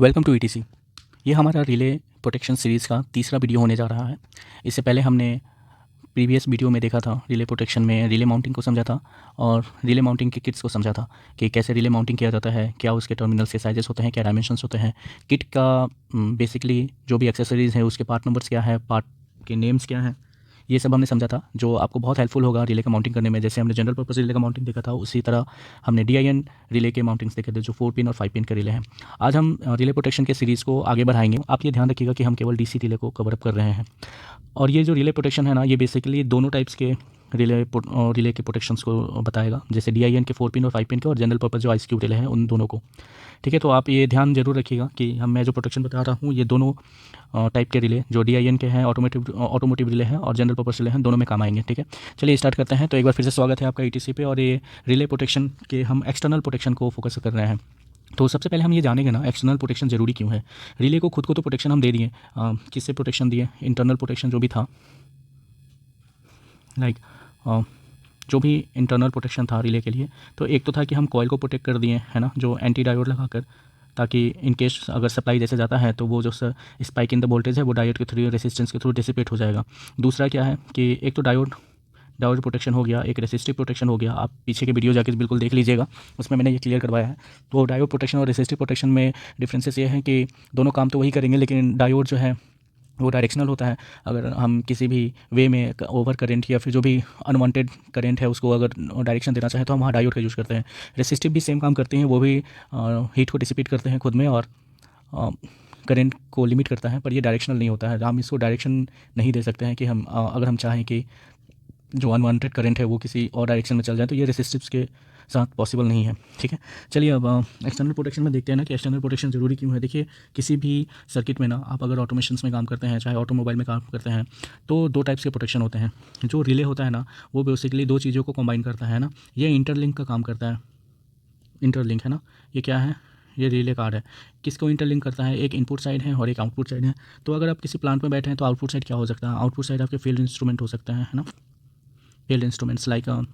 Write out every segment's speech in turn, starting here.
Welcome to etc. ये हमारा relay protection series का तीसरा वीडियो होने जा रहा है। इससे पहले हमने प्रीवियस वीडियो में देखा था, रिले प्रोटेक्शन में रिले माउंटिंग को समझा था और रिले माउंटिंग के किट्स को समझा था कि कैसे रिले माउंटिंग किया जाता है, क्या उसके टर्मिनल्स के साइजेस होते हैं, क्या डायमेंशंस होते हैं, किट का बेसिकली जो भी एक्सेसरीज़ है उसके पार्ट नंबर्स क्या है, पार्ट के नेम्स क्या हैं, ये सब हमने समझा था, जो आपको बहुत हेल्पफुल होगा रिले का माउंटिंग करने में। जैसे हमने जनरल पर्पस रिले का माउंटिंग देखा था, उसी तरह हमने DIN रिले के माउंटिंग्स देखे थे जो 4 पिन और 5 पिन के रिले हैं। आज हम रिले प्रोटेक्शन के सीरीज़ को आगे बढ़ाएंगे। आप ये ध्यान रखिएगा कि हम केवल DC रिले को कवर अप कर रहे हैं। और ये जो रिले प्रोटेक्शन है ना, ये बेसिकली दोनों टाइप्स के रिले के प्रोटेक्शंस को बताएगा, जैसे DIN के 4 पिन और 5 पिन के, और जनरल पर्पस जो ISQ रिले हैं उन दोनों को। ठीक है, तो आप ये ध्यान जरूर रखिएगा कि मैं जो प्रोटेक्शन बता रहा हूँ ये दोनों टाइप के रिले, जो DIN के हैं, ऑटोमोटिव रिले हैं, और जनरल पर्पस रिले हैं, दोनों में काम आएंगे। ठीक है, चलिए स्टार्ट करते हैं। तो एक बार फिर से स्वागत है आपका ETC पे, और ये रिले प्रोटेक्शन के हम एक्सटर्नल प्रोटेक्शन को फोकस कर रहे हैं। तो सबसे पहले हम ये जानेंगे ना, एक्सटर्नल प्रोटेक्शन ज़रूरी क्यों है। रिले को खुद को तो प्रोटेक्शन हम दे दिए, किससे प्रोटेक्शन दिए, इंटरनल प्रोटेक्शन जो भी था, लाइक जो भी इंटरनल प्रोटेक्शन था रिले के लिए, तो एक तो था कि हम कॉइल को प्रोटेक्ट कर दिए, है ना, जो एंटी डायोड लगाकर, ताकि इन केस अगर सप्लाई जैसे जाता है तो वो जो स्पाइक इन द वोल्टेज है वो डायोड के थ्रू, रेसिस्टेंस के थ्रू डिसिपेट हो जाएगा। दूसरा क्या है कि एक तो डायोड प्रोटेक्शन हो गया, एक रेसिस्टिव प्रोटेक्शन हो गया। आप पीछे के वीडियो जाके बिल्कुल देख लीजिएगा, उसमें मैंने ये क्लियर करवाया है। तो डायोड प्रोटेक्शन और रेसिस्टिव प्रोटेक्शन में डिफरेंसेस ये हैं कि दोनों काम तो वही करेंगे, लेकिन डायोड जो है वो डायरेक्शनल होता है। अगर हम किसी भी वे में ओवर करंट या फिर जो भी अनवांटेड करंट है उसको अगर डायरेक्शन देना चाहें तो हम वहाँ डायोड का यूज़ करते हैं। रेसिस्टिव भी सेम काम करते हैं, वो भी हीट को डिसिपेट करते हैं खुद में और करंट को लिमिट करता है, पर ये डायरेक्शनल नहीं होता है। हम इसको डायरेक्शन नहीं दे सकते हैं कि हम अगर हम चाहें कि जो अनवांटेड करंट है वो किसी और डायरेक्शन में चल जाए, तो ये रेसिस्टिव्स के साथ पॉसिबल नहीं है। ठीक है, चलिए अब एक्सटर्नल प्रोटेक्शन में देखते हैं ना कि एक्सटर्नल प्रोटेक्शन ज़रूरी क्यों है। देखिए, किसी भी सर्किट में ना, आप अगर ऑटोमेशंस में काम करते हैं, चाहे ऑटोमोबाइल में काम करते हैं, तो दो टाइप्स के प्रोटेक्शन होते हैं। जो रिले होता है ना, वो बेसिकली दो चीज़ों को कंबाइन करता है ना, ये इंटरलिंक का काम करता है। इंटरलिंक है ना, ये क्या है, ये रिले कार्ड है। किसको इंटरलिंक करता है, एक इनपुट साइड है और एक आउटपुट साइड है। तो अगर आप किसी प्लांट में बैठे हैं तो आउटपुट साइड क्या हो सकता है, आउटपुट साइड आपके फील्ड इंस्ट्रूमेंट हो सकते हैं, है ना, फील्ड इंस्ट्रूमेंट्स लाइक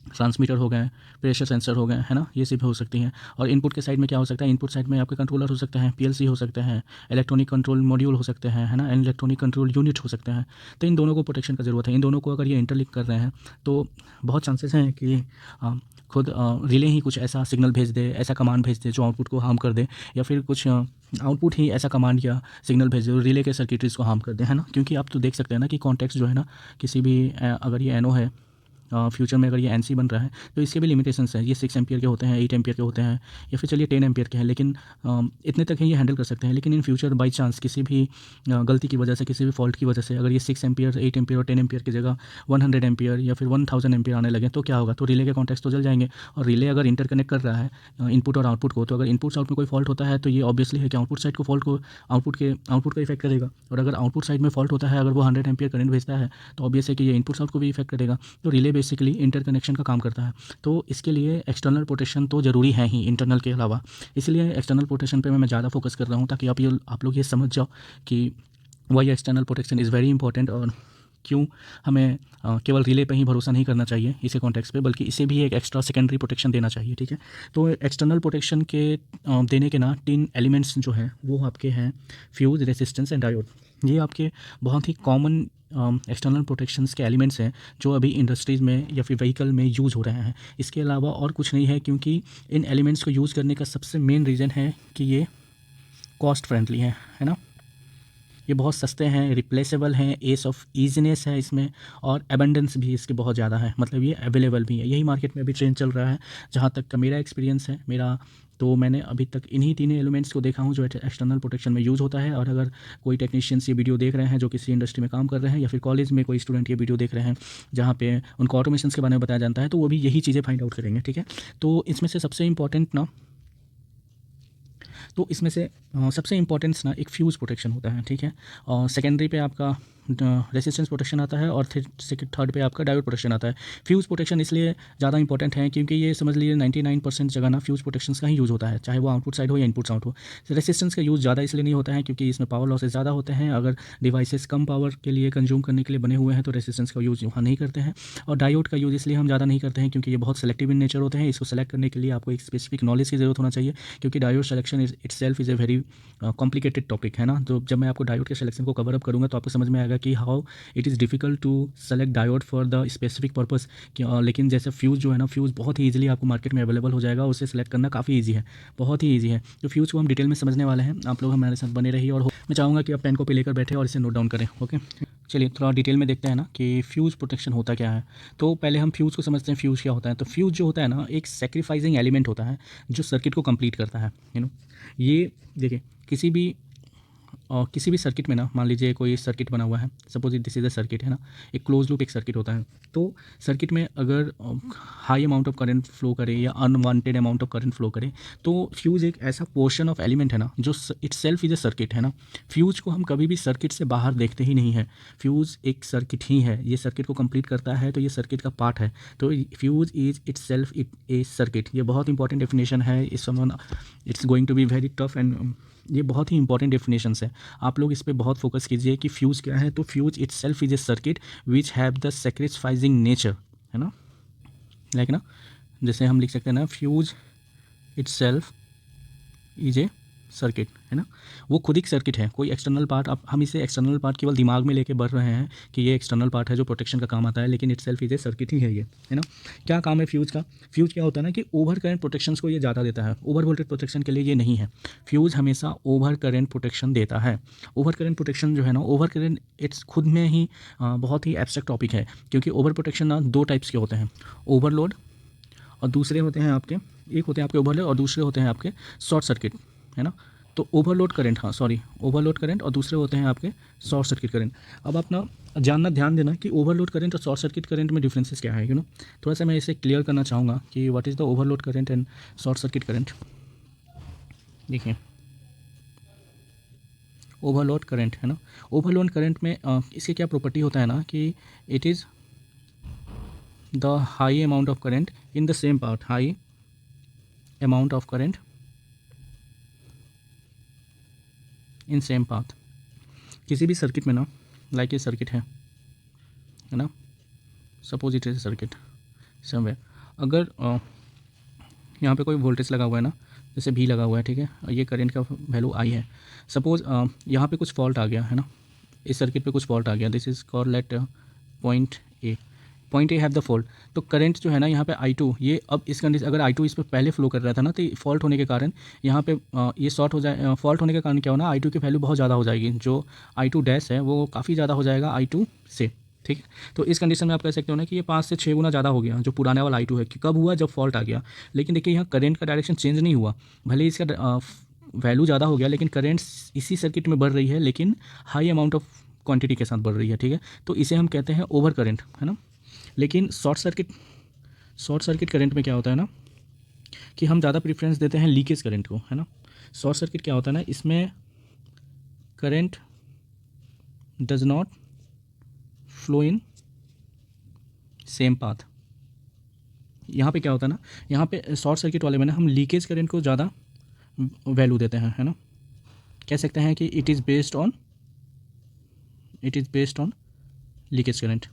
ट्रांसमीटर हो गए, प्रेशर सेंसर हो गए, है ना, ये सब हो सकती हैं। और इनपुट के साइड में क्या हो सकता है, इनपुट साइड में आपके कंट्रोलर हो सकते हैं, PLC हो सकते हैं, इलेक्ट्रॉनिक कंट्रोल मॉड्यूल हो सकते हैं, है ना, इलेक्ट्रॉनिक कंट्रोल यूनिट हो सकते हैं। तो इन दोनों को प्रोटेक्शन का ज़रूरत है। इन दोनों को अगर ये इंटरलिंक कर रहे हैं तो बहुत चांसेस हैं कि खुद रिले ही कुछ ऐसा सिग्नल भेज दे, ऐसा कमांड भेज दे जो आउटपुट को हार्म कर दे, या फिर कुछ आउटपुट ही ऐसा कमांड या सिग्नल भेज दे रिले के सर्किटरीज को हार्म कर दे, है ना। क्योंकि आप तो देख सकते हैं ना कि कॉन्टेक्स्ट जो है ना, किसी भी अगर ये NO है, फ्यूचर में अगर ये NC बन रहा है तो इसके भी लिमिटेशंस हैं। ये 6 एम्पियर के होते हैं, 8 एम्पियर के होते हैं, या फिर चलिए 10 एम्पियर के हैं, लेकिन इतने तक ही ये हैंडल कर सकते हैं। लेकिन इन फ्यूचर बाई चांस किसी भी गलती की वजह से, किसी भी फॉल्ट की वजह से अगर ये 6 एम्पियर, 8 एम्पियर और 10 एम्पियर की जगह 100 एम्पियर या फिर 1000 एम्पियर आने लगे तो क्या होगा, तो रिले के कॉन्टेक्स्ट तो जल जाएंगे। और रिले अगर इंटरकनेक्ट कर रहा है इनपुट और आउटपुट को, तो अगर इनपुट साइड में कोई फॉल्ट होता है तो ये ऑब्वियसली है कि आउटपुट साइड को फॉल्ट को आउटपुट का इफेक्ट करेगा। और अगर आउटपुट साइड में फॉल्ट होता है, अगर वो 100 एम्पियर करंट भेजता है तो ऑब्वियस है कि ये इनपुट साइड को भी इफेक्ट करेगा। तो रिले बेसिकली इंटरकनेक्शन का काम करता है। तो इसके लिए एक्सटर्नल प्रोटेक्शन तो ज़रूरी है ही इंटरनल के अलावा। इसलिए एक्सटर्नल प्रोटेक्शन पे मैं ज़्यादा फोकस कर रहा हूँ, ताकि आप लोग ये समझ जाओ कि why external protection is very important, और क्यों हमें केवल रिले पे ही भरोसा नहीं करना चाहिए इसी कॉन्टेक्स्ट पे, बल्कि इसे भी एक एक्स्ट्रा सेकेंडरी प्रोटेक्शन देना चाहिए। ठीक है, तो एक्सटर्नल प्रोटेक्शन के देने के ना 3 एलिमेंट्स जो हैं वो आपके हैं फ्यूज, रेसिस्टेंस एंड डायोड। ये आपके बहुत ही कॉमन एक्सटर्नल प्रोटेक्शंस के एलिमेंट्स हैं जो अभी इंडस्ट्रीज़ में या फिर व्हीकल में यूज़ हो रहे हैं। इसके अलावा और कुछ नहीं है, क्योंकि इन एलिमेंट्स को यूज़ करने का सबसे मेन रीज़न है कि ये कॉस्ट फ्रेंडली है ना, ये बहुत सस्ते हैं, रिप्लेसेबल हैं, एस ऑफ ईजीनेस है इसमें, और एबंडेंस भी इसके बहुत ज़्यादा है, मतलब ये अवेलेबल भी है। यही मार्केट में अभी ट्रेंड चल रहा है। जहाँ तक का मेरा एक्सपीरियंस है, तो मैंने अभी तक इन्हीं 3 एलिमेंट्स को देखा हूँ जो एक्सटर्नल प्रोटेक्शन में यूज़ होता है। और अगर कोई टेक्नीशियंस ये वीडियो देख रहे हैं जो किसी इंडस्ट्री में काम कर रहे हैं, या फिर कॉलेज में कोई स्टूडेंट ये वीडियो देख रहे हैं जहाँ पे उनको ऑटोमेशन के बारे में बताया जाता है, तो वो भी यही चीज़ें फाइंड आउट करेंगे। ठीक है, तो इसमें से सबसे इंपॉर्टेंट ना, एक फ्यूज़ प्रोटेक्शन होता है। ठीक है, और सेकेंडरी पे आपका रेसिस्टेंस प्रोटेक्शन आता है और थर्ड पे आपका डायोड प्रोटेक्शन आता है। फ्यूज़ प्रोटेक्शन इसलिए ज़्यादा इंपॉर्टेंट है क्योंकि ये समझ लीजिए 99% जगह ना फ्यूज़ प्रोटेक्शन का ही यूज़ होता है, चाहे वो आउटपुट साइड हो या इनपुट साइड हो। रेसिस्टेंस का यूज़ ज़्यादा इसलिए नहीं होता है क्योंकि इसमें पावर लॉसेस ज़्यादा होते हैं। अगर डिवाइसेस कम पावर के लिए कंज्यूम करने के लिए बने हुए हैं तो रेसिस्टेंस का यूज़ वहाँ नहीं करते हैं। और डायोड का यूज़ इसलिए हम ज़्यादा नहीं करते हैं क्योंकि ये बहुत सेलेक्टिव इन नेचर होते हैं। इसको सेलेक्ट करने के लिए आपको एक स्पेसिफिक नॉलेज की ज़रूरत होना चाहिए, क्योंकि diode selection itself is a very complicated topic है ना। तो जब मैं आपको डायोड के सिलेक्शन को कवर अप करूँगा तो आपको समझ में आएगा कि how it is difficult to select diode for the specific purpose. लेकिन जैसे फ्यूज़ जो है ना, फ्यूज़ बहुत ही ईजिली आपको मार्केट में अवेलेबल हो जाएगा, उसे सेलेक्ट करना काफ़ी ईजी है, बहुत ही ईजी है। तो फ्यूज़ को हम डिटेल में समझने वाले हैं, आप लोग हमारे साथ बने रहिए। और मैं चाहूँगा कि आप पेन कॉपी लेकर बैठे और इसे नोट डाउन करें। ओके, चलिए थोड़ा डिटेल में देखते हैं ना कि फ्यूज़ प्रोटेक्शन होता क्या है। तो पहले हम फ्यूज़ को समझते हैं, फ्यूज़ क्या होता है। तो फ्यूज़ जो होता है ना, एक सेक्रीफाइसिंग एलिमेंट होता है जो सर्किट को कंप्लीट करता है। ये देखिए किसी भी सर्किट में ना, मान लीजिए कोई सर्किट बना हुआ है, suppose this is a circuit है ना, एक क्लोज लूप एक सर्किट होता है। तो सर्किट में अगर high amount of current flow करे या unwanted amount of current flow करे, तो फ्यूज़ एक ऐसा पोर्शन ऑफ एलिमेंट है ना जो इटसेल्फ इज अ सर्किट है ना। फ्यूज़ को हम कभी भी सर्किट से बाहर देखते ही नहीं है, फ्यूज़ एक सर्किट ही है, ये सर्किट को कंप्लीट करता है, तो ये सर्किट का पार्ट है। तो fuse is itself a circuit, ये बहुत इंपॉर्टेंट डेफिनेशन है। It's going to be very tough and ये बहुत ही इंपॉर्टेंट डेफिनेशंस है, आप लोग इस पर बहुत फोकस कीजिए कि फ्यूज़ क्या है। तो fuse itself is a circuit which have the sacrificing nature, है ना, लाइक ना, जैसे हम लिख सकते हैं ना, fuse itself is a circuit, है ना, वो खुद एक सर्किट है, कोई एक्सटर्नल पार्ट, अब हम इसे एक्सटर्नल पार्ट केवल दिमाग में लेके बढ़ रहे हैं कि ये एक्सटर्नल पार्ट है जो प्रोटेक्शन का काम आता है, लेकिन इटसेल्फ इज ए सर्किट ही है ये, है ना। क्या काम है फ्यूज़ का? फ्यूज़ क्या होता है ना कि ओवर करंट प्रोटेक्शन को ये ज़्यादा देता है, ओवर वोल्टेज प्रोटेक्शन के लिए ये नहीं है। फ्यूज़ हमेशा ओवर करंट प्रोटेक्शन देता है। ओवर करंट प्रोटेक्शन जो है ना, ओवर करंट इट्स खुद में ही बहुत ही एब्स्ट्रैक्ट टॉपिक है, क्योंकि ओवर प्रोटेक्शन ना दो टाइप्स के होते हैं, ओवरलोड और दूसरे होते हैं आपके, एक होते हैं आपके ओवरलोड और दूसरे होते हैं आपके शॉर्ट सर्किट, है ना। तो ओवरलोड करंट, ओवरलोड करंट और दूसरे होते हैं आपके शॉर्ट सर्किट करंट। अब आप ना ध्यान देना कि ओवरलोड करंट और शॉर्ट सर्किट करंट में डिफरेंसेस क्या है, थोड़ा सा मैं इसे क्लियर करना चाहूँगा कि what is the overload current and short circuit current. देखिए ओवरलोड करंट है ना, ओवरलोड करंट में इसके क्या प्रॉपर्टी होता है ना कि it is the high amount of current in the same path, high amount of current in same path. किसी भी सर्किट में ना, लाइक ये सर्किट है ना, suppose it is circuit somewhere, अगर यहाँ पे कोई वोल्टेज लगा हुआ है ना, जैसे भी लगा हुआ है, ठीक है, और ये करंट का वैल्यू आई है। सपोज यहाँ पे कुछ फॉल्ट आ गया है ना, इस सर्किट पे कुछ फॉल्ट आ गया, this is called let point A have the fault. तो करंट जो है ना यहाँ पे I2, ये अब इस कंडीशन, अगर I2 इस पर पहले फ्लो कर रहा था ना, तो फॉल्ट होने के कारण यहाँ पे ये शॉर्ट हो जाए, फॉल्ट होने के कारण क्या होना, I2 की वैल्यू बहुत ज़्यादा हो जाएगी, जो I2 डैश है वो काफ़ी ज़्यादा हो जाएगा I2 से, ठीक है। तो इस कंडीशन में आप कह सकते हो ना कि ये 5 से 6 गुना ज़्यादा हो गया जो पुराने वाला I2 है, कि कब हुआ, जब फॉल्ट आ गया। लेकिन देखिए यहाँ करंट का डायरेक्शन चेंज नहीं हुआ, भले ही इसका वैल्यू ज़्यादा हो गया, लेकिन करंट इसी सर्किट में बढ़ रही है, लेकिन हाई अमाउंट ऑफ क्वांटिटी के साथ बढ़ रही है, ठीक है। तो इसे हम कहते हैं ओवर करंट, है ना। लेकिन शॉर्ट सर्किट करंट में क्या होता है ना कि हम ज़्यादा प्रेफरेंस देते हैं लीकेज करंट को, है ना। शॉर्ट सर्किट क्या होता है ना, इसमें current does not flow in same path. यहाँ पे क्या होता है ना, यहाँ पे शॉर्ट सर्किट वाले में ना हम लीकेज करंट को ज़्यादा वैल्यू देते हैं, है ना। कह सकते हैं कि it is based on leakage current,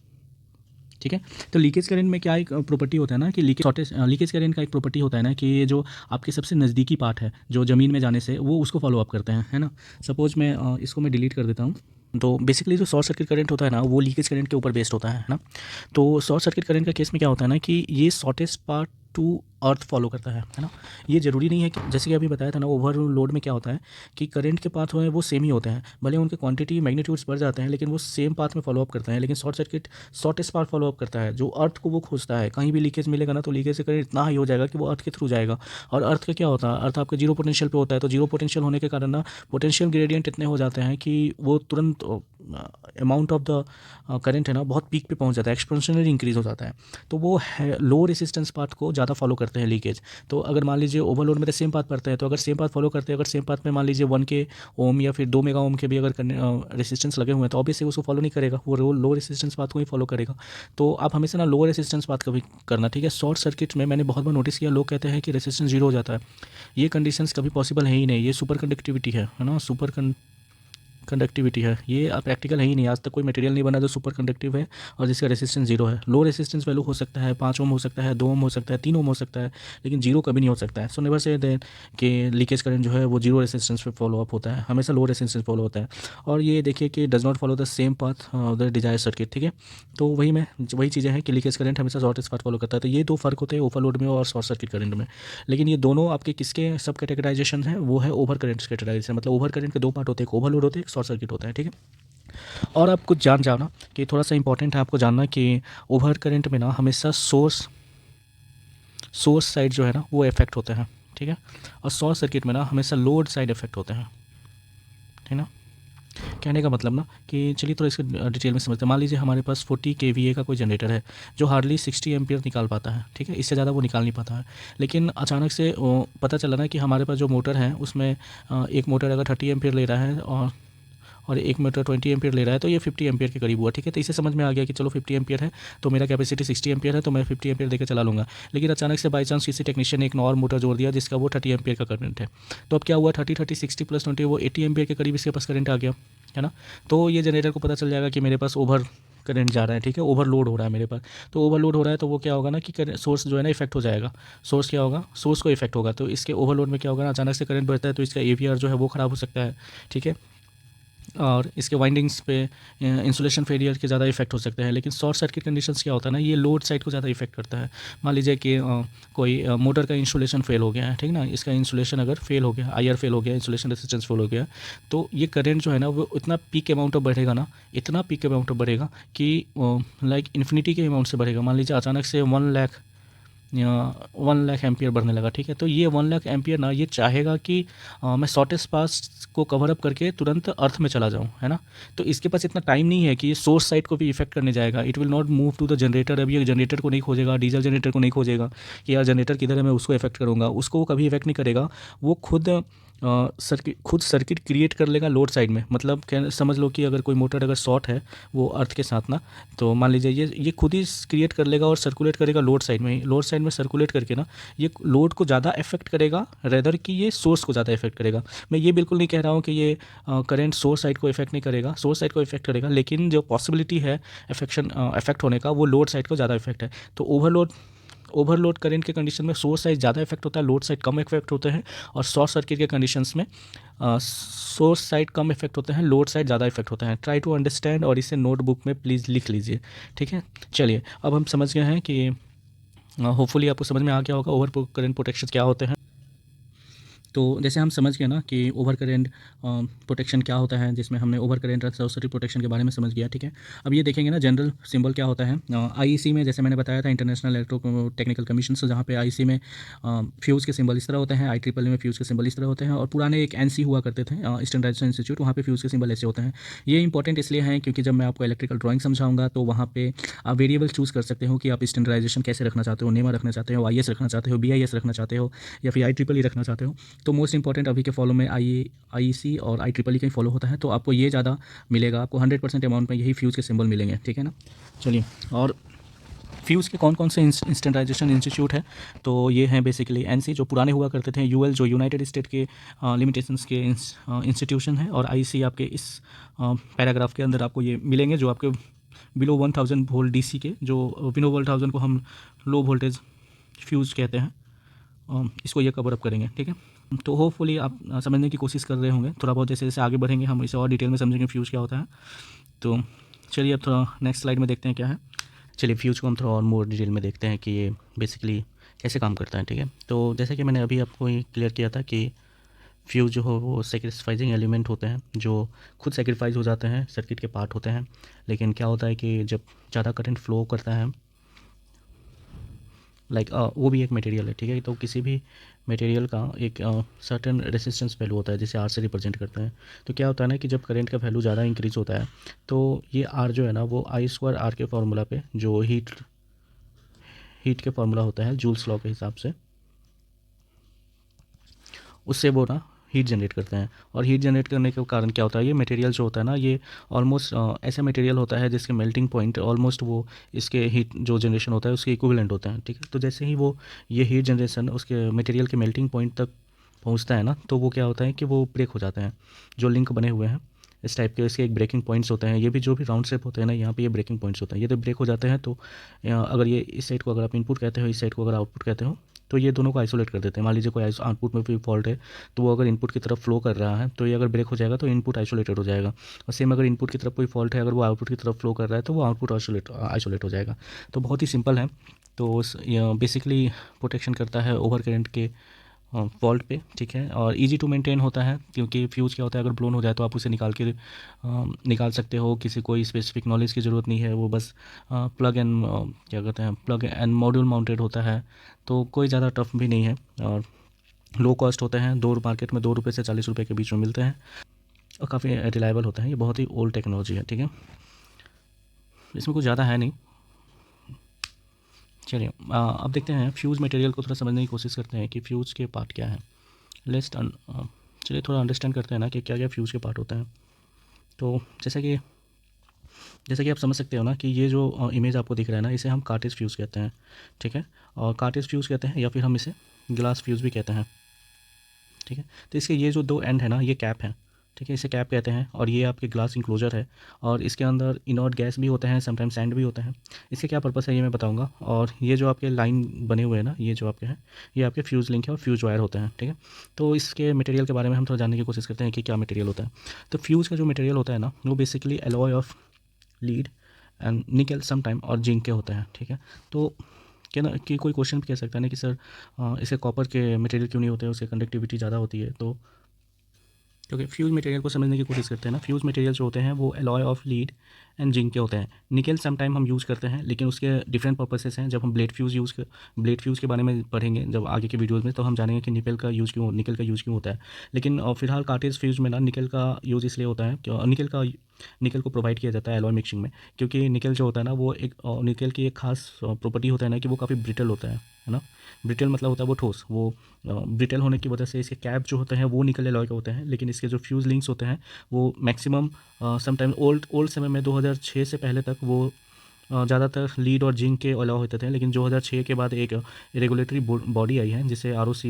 ठीक है। तो लीकेज करंट में क्या एक प्रॉपर्टी होता है ना कि लीकेज करंट का एक प्रॉपर्टी होता है ना कि ये जो आपके सबसे नज़दीकी पार्ट है जो ज़मीन में जाने से, वो उसको फॉलो अप करते हैं, है ना। सपोज मैं इसको मैं डिलीट कर देता हूँ। तो बेसिकली जो शॉर्ट सर्किट करंट होता है ना, वो लीकेज करंट के ऊपर बेस्ड होता है ना। तो शॉर्ट सर्किट करंट का केस में क्या होता है ना कि ये shortest part to earth follow करता है ना। ये ज़रूरी नहीं है कि, जैसे कि अभी बताया था ना, ओवरलोड में क्या होता है कि करंट के पाथ हैं वो सेम ही होते हैं, भले उनके क्वांटिटी मैग्नीट्यूड्स बढ़ जाते हैं, लेकिन वो सेम पाथ में फॉलो अप करते हैं। लेकिन short circuit shortest path follow up करता है, जो अर्थ को वो खोजता है। कहीं भी लीकेज मिलेगा ना, तो लीकेज से करंट इतना हाई हो जाएगा कि वो अर्थ के थ्रू जाएगा। और अर्थ का क्या होता है, अर्थ आपके जीरो पोटेंशियल पे होता है, तो जीरो पोटेंशियल होने के कारण ना पोटेंशियल ग्रेडियंट इतने हो जाते हैं कि वो तुरंत अमाउंट ऑफ द करंट है ना बहुत पीक पे पहुंच जाता है, एक्सपोनेंशियली इंक्रीज़ हो जाता है। तो वो है लो रेसिस्टेंस पाथ को ज़्यादा फॉलो करते हैं लीकेज। तो अगर मान लीजिए ओवरलोड में तो सेम पाथ पड़ता है, तो अगर सेम पाथ फॉलो करते हैं, अगर सेम पाथ में मान लीजिए 1 के ओम या फिर 2 मेगा ओम के भी अगर रेसिस्टेंस लगे हुए हैं, तो ऑब्वियसली उसको फॉलो नहीं करेगा, वो लो रेसिस्टेंस पाथ को ही फॉलो करेगा। तो आप हमेशा ना लो रेसिस्टेंस पाथ कभी करना, ठीक है। शॉर्ट सर्किट में मैंने बहुत बार नोटिस किया, लोग कहते हैं कि रेसिस्टेंस जीरो हो जाता है। ये कंडीशंस कभी पॉसिबल है ही नहीं। ये सुपर कंडक्टिविटी है ना, सुपर कंडक्टिविटी है, ये प्रैक्टिकल है ही नहीं। आज तक कोई मटेरियल नहीं बना जो सुपर कंडक्टिव है और जिसका रेसिस्टेंस जीरो है। लो रेसिस्टेंस वैल्यू हो सकता है 5 ओम, हो सकता है 2 ओम, हो सकता है 3 ओम हो सकता है, लेकिन जीरो कभी नहीं हो सकता है। सो नेवर से दैट कि लीकेज करंट जो है वो जीरो रेसिस्टेंस पे फॉलो अप होता है, हमेशा लो रेसिस्टेंस फॉलो होता है। और ये देखिए कि does not follow the same path the desire circuit, ठीक है। तो वही चीज़ें हैं कि लीकेज करंट हमेशा शॉर्टेस्ट पाथ फॉलो करता है। तो ये दो फर्क होते हैं ओवरलोड में और शॉर्ट सर्किट करंट में। लेकिन ये दोनों आपके किसके सब कैटेगराइजेशन है, वो है ओवर करंट कैटेगराइजेशन। मतलब ओवर करंट के दो पार्ट होते हैं, एक ओवरलोड होते हैं, एक शॉर्ट सर्किट होता है, ठीक है। और आप कुछ जाना कि थोड़ा सा इंपॉर्टेंट है आपको जानना कि ओवर करंट में ना हमेशा सोर्स साइड जो है ना वो इफेक्ट होते हैं, ठीक है। और शॉर्ट सर्किट में ना हमेशा लोड साइड इफेक्ट होते हैं, ठीक ना। कहने का मतलब ना कि चलिए थोड़ा इसको डिटेल में समझते हैं। मान लीजिए हमारे पास 40 kVA का कोई जनरेटर है जो हार्डली 60 एम्पियर निकाल पाता है, ठीक है। इससे ज़्यादा वो निकाल नहीं पाता है। लेकिन अचानक से पता चला ना कि हमारे पास जो मोटर है उसमें एक मोटर अगर 30 एम्पियर ले रहा है और एक मोटर 20 एम्पियर ले रहा है, तो ये 50 एम्पियर के करीब हुआ, ठीक है। तो इससे समझ में आ गया कि चलो 50 एम्पियर है तो मेरा कैपेसिटी 60 एम्पियर है, तो मैं 50 एम्पियर देकर चला लूँगा। लेकिन अचानक से बाई चांस किसी टेक्नीशियन ने एक और मोटर जोड़ दिया जिसका वो 30 एम्पियर का करंट है। तो अब क्या हुआ, 30 60 प्लस 20 वो 80 एम्पियर के करीब इसके पास करंट आ गया, है ना। तो ये जनरेटर को पता चल जाएगा कि मेरे पास ओवर करंट जा रहा है, ठीक है, ओवरलोड हो रहा है मेरे पास। तो ओवरलोड हो रहा है तो वो क्या होगा ना कि सोर्स जो है ना इफेक्ट हो जाएगा। सोर्स क्या होगा, सोर्स को इफेक्ट होगा। तो इसके ओवरलोड में क्या होगा ना, अचानक से करंट बढ़ता है तो इसका एवीआर जो है वो ख़राब हो सकता है, ठीक है। और इसके वाइंडिंग्स पे इंसुलेशन फेलियर के ज़्यादा इफेक्ट हो सकते हैं। लेकिन शॉर्ट सर्किट कंडीशंस क्या होता है ना, ये लोड साइड को ज़्यादा इफेक्ट करता है। मान लीजिए कि कोई मोटर का इंसुलेशन फेल हो गया है, ठीक ना। इसका इंसुलेशन अगर फेल हो गया, आईआर फेल हो गया, इंसुलेशन रेजिस्टेंस फेल हो गया, तो ये करंट जो है ना वो इतना पीक अमाउंट ऑफ बढ़ेगा ना, इतना पीक अमाउंट ऑफ बढ़ेगा कि लाइक इन्फिनिटी के अमाउंट से बढ़ेगा। मान लीजिए अचानक से 1 लाख एम्पियर बढ़ने लगा, ठीक है। तो ये 1 लाख एम्पियर ना ये चाहेगा कि मैं शॉर्टेस्ट पास को कवर अप करके तुरंत अर्थ में चला जाऊं, है ना। तो इसके पास इतना टाइम नहीं है कि ये सोर्स साइड को भी इफेक्ट करने जाएगा। It will not move to the generator. अभी ये जनरेटर को नहीं खोजेगा, डीजल जनरेटर को नहीं खोजेगा कि यार जनरेटर किधर है, मैं उसको इफेक्ट करूँगा, उसको वो कभी इफेक्ट नहीं करेगा। वो खुद सर्किट क्रिएट कर लेगा लोड साइड में। मतलब क्या समझ लो कि अगर कोई मोटर अगर शॉर्ट है वो अर्थ के साथ ना, तो मान लीजिए ये खुद ही क्रिएट कर लेगा और सर्कुलेट करेगा लोड साइड में ही। लोड साइड में सर्कुलेट करके ना ये लोड को ज़्यादा इफेक्ट करेगा रेदर कि ये सोर्स को ज़्यादा इफेक्ट करेगा। मैं ये बिल्कुल नहीं कह रहा हूँ कि ये करंट सोर्स साइड को इफेक्ट नहीं करेगा, सोर्स साइड को इफेक्ट करेगा, लेकिन जो पॉसिबिलिटी है इफेक्ट होने का वो लोड साइड को ज़्यादा इफेक्ट है। तो ओवरलोड करंट के कंडीशन में सोर्स साइड ज़्यादा इफेक्ट होता है, लोड साइड कम इफेक्ट होते हैं। और शॉर्ट सर्किट के कंडीशंस में सोर्स साइड कम इफेक्ट होते हैं, लोड साइड ज़्यादा इफेक्ट होता है। ट्राई टू अंडरस्टैंड और इसे नोटबुक में प्लीज़ लिख लीजिए, ठीक है। चलिए अब हम समझ गए हैं कि होपफुली आपको समझ में आ गया होगा ओवर करंट प्रोटेक्शन क्या होते हैं। तो जैसे हम समझ गए ना कि ओवर करंट प्रोटेक्शन क्या होता है, जिसमें हमने over current short circuit protection के बारे में समझ गया, ठीक है। अब ये देखेंगे ना जनरल सिंबल क्या होता है आईईसी में। जैसे मैंने बताया था इंटरनेशनल इलेक्ट्रो टेक्निकल कमीशन से, जहाँ पे आईईसी में फ्यूज़ के सिंबल इस तरह होते हैं, IEEE में फ्यूज़ के सिंबल इस तरह होते हैं। और पुराने एक एनसी हुआ करते थे स्टैंडर्डाइजेशन इंस्टीट्यूट, वहाँ पे फ्यूज़ के सिंबल ऐसे होते हैं। ये इंपॉर्टेंट इसलिए हैं क्योंकि जब मैं आपको इलेक्ट्रिकल ड्राइंग समझाऊंगा तो वहाँ पे आप वेरिएबल चूज़ कर सकते हो कि आप स्टैंडर्डाइजेशन कैसे रखना चाहते हो, नेमा रखना चाहते हो, IS रखना चाहते हो, BIS रखना चाहते हो, या फिर IEEE रखना चाहते हो। तो मोस्ट इंपॉर्टेंट अभी के फॉलो में IEC और IEEE का ही फॉलो होता है। तो आपको ये ज़्यादा मिलेगा, आपको 100% अमाउंट में यही फ्यूज़ के सिंबल मिलेंगे, ठीक है ना। चलिए, और फ्यूज़ के कौन कौन से स्टैंडर्डाइजेशन इंस्टीट्यूट है, तो ये हैं बेसिकली एनसी जो पुराने हुआ करते थे, UL जो यूनाइटेड स्टेट के लिमिटेशंस के इंस्टीट्यूशन है, और IC आपके इस पैराग्राफ के अंदर आपको ये मिलेंगे जो आपके बिलो 1000 वोल्ट DC के, जो बिलो 1000 को हम लो वोल्टेज फ्यूज़ कहते हैं, इसको ये कवर अप करेंगे, ठीक है। तो होपफुली आप समझने की कोशिश कर रहे होंगे थोड़ा बहुत। जैसे जैसे आगे बढ़ेंगे हम इसे और डिटेल में समझेंगे फ्यूज़ क्या होता है। तो चलिए अब थोड़ा नेक्स्ट स्लाइड में देखते हैं क्या है। चलिए फ्यूज़ को हम थोड़ा और मोर डिटेल में देखते हैं कि ये बेसिकली कैसे काम करता है, ठीक है। तो जैसे कि मैंने अभी आपको ये क्लियर किया था कि फ्यूज़ जो हो वो सेक्रीफाइजिंग एलिमेंट होते हैं जो खुद सेक्रीफाइस हो जाते हैं, सर्किट के पार्ट होते हैं। लेकिन क्या होता है कि जब ज़्यादा करंट फ्लो करता है, लाइक वो भी एक मटेरियल है, ठीक है। तो किसी भी मटेरियल का एक सर्टेन रेसिस्टेंस वैल्यू होता है जिसे आर से रिप्रेजेंट करते हैं। तो क्या होता है ना कि जब करंट का वैल्यू ज़्यादा इंक्रीज़ होता है तो ये आर जो है ना वो आई स्क्वायर आर के फार्मूला पे जो हीट के फार्मूला होता है जूल्स लॉ के हिसाब से, उससे वो ना हीट जनरेट करते हैं। और हीट जनरेट करने के कारण क्या होता है, ये मटेरियल जो होता है ना ये ऑलमोस्ट ऐसा मटेरियल होता है जिसके मेल्टिंग पॉइंट ऑलमोस्ट वो इसके हीट जो जनरेशन होता है उसके इक्विवेलेंट होता है। ठीक है, तो जैसे ही वो ये हीट जनरेशन उसके मटेरियल के मेल्टिंग पॉइंट तक पहुंचता है ना तो वो क्या होता है कि वो ब्रेक हो जाते हैं। जो लिंक बने हुए हैं इस टाइप के, इसके एक ब्रेकिंग पॉइंट्स होते हैं। ये भी जो भी राउंड शेप होते हैं ना यहाँ पे ये ब्रेकिंग पॉइंट्स होते हैं। ये तो ब्रेक हो जाते हैं तो अगर ये इस साइड को अगर आप इनपुट कहते हो, इस साइड को अगर आउटपुट कहते हो, तो ये दोनों को आइसोलेट कर देते हैं। मान लीजिए कोई आउटपुट में भी फॉल्ट है तो वो अगर इनपुट की तरफ फ्लो कर रहा है तो ये अगर ब्रेक हो जाएगा तो इनपुट आइसोलेटेड हो जाएगा। और सेम अगर इनपुट की तरफ कोई फॉल्ट है, अगर वो आउटपुट की तरफ फ्लो कर रहा है तो वो आउटपुट आइसोलेट हो जाएगा। तो बहुत ही सिंपल है। तो बेसिकली प्रोटेक्शन करता है ओवर करंट के फॉल्ट पे। ठीक है, और इजी टू मेंटेन होता है क्योंकि फ्यूज़ क्या होता है अगर ब्लोन हो जाए तो आप उसे निकाल सकते हो। किसी कोई स्पेसिफिक नॉलेज की ज़रूरत नहीं है, वो बस प्लग एंड क्या कहते हैं प्लग एंड मॉड्यूल माउंटेड होता है। तो कोई ज़्यादा टफ भी नहीं है और लो कॉस्ट होते हैं। मार्केट में 2 रुपये से 40 रुपये के बीच में मिलते हैं और काफ़ी रिलायबल होते हैं। ये बहुत ही ओल्ड टेक्नोलॉजी है। ठीक है, इसमें कुछ ज़्यादा है नहीं। चलिए अब देखते हैं फ्यूज़ मटेरियल को थोड़ा समझने की कोशिश करते हैं कि फ्यूज़ के पार्ट क्या हैं। लेट्स चलिए थोड़ा अंडरस्टैंड करते हैं ना कि क्या क्या फ्यूज़ के पार्ट होते हैं। तो जैसा कि आप समझ सकते हो ना कि ये जो इमेज आपको दिख रहा है ना इसे हम कार्टेज फ्यूज़ कहते हैं। ठीक है, और कार्टेज फ्यूज़ कहते हैं या फिर हम इसे ग्लास फ्यूज़ भी कहते हैं। ठीक है, तो इसके ये जो 2 एंड है ना ये कैप है। ठीक है, इसे कैप कहते हैं और ये आपके ग्लास इंक्लोजर है और इसके अंदर इनर्ट गैस भी होते हैं, समटाइम्स सैंड भी होते हैं। इसके क्या पर्पस है ये मैं बताऊंगा। और ये जो आपके लाइन बने हुए हैं ना ये जो आपके हैं ये आपके फ्यूज़ लिंक है और फ्यूज़ वायर होते हैं। ठीक है, तो इसके मटेरियल के बारे में हम थोड़ा जानने की कोशिश करते हैं कि क्या मटेरियल होता है। तो फ्यूज़ का जो मटेरियल होता है ना वो basically alloy of lead and nickel some time और जिंक के होते हैं। ठीक है, तो क्या ना कि कोई क्वेश्चन भी कह सकता है ना कि सर इसे कॉपर के मटेरियल क्यों नहीं होते हैं, उसकी कंडक्टिविटी ज़्यादा होती है। तो क्योंकि फ्यूज़ मटेरियल को समझने की कोशिश करते हैं ना, फ्यूज़ मटेरियल जो होते हैं वो alloy of lead and zinc के होते हैं। निकल सम टाइम हम यूज़ करते हैं लेकिन उसके डिफरेंट पर्पसेस हैं। जब हम ब्लेड फ्यूज़ के बारे में पढ़ेंगे जब आगे के वीडियोज़ में तो हम जानेंगे कि निकल का यूज़ क्यों होता है। लेकिन फिलहाल कार्टेज फ्यूज़ में ना निकल का यूज़ इसलिए होता है कि निकल को प्रोवाइड किया जाता है एलॉय मिक्सिंग में। क्योंकि निकल जो होता है ना वो एक निकल की एक खास प्रॉपर्टी होता है ना कि वो काफ़ी ब्रिटल होता है ना। ब्रिटल मतलब होता है वो ठोस। वो ब्रिटल होने की वजह से इसके कैप जो होते हैं वो निकल एलॉय के होते हैं, लेकिन इसके जो फ्यूज़ लिंक्स होते हैं वो मैक्सिमम समटाइम ओल्ड समय में 2006 से पहले तक वो ज़्यादातर लीड और जिंक के अलाउ होते थे। लेकिन 2006 के बाद एक रेगुलेटरी बॉडी आई है जिसे ROC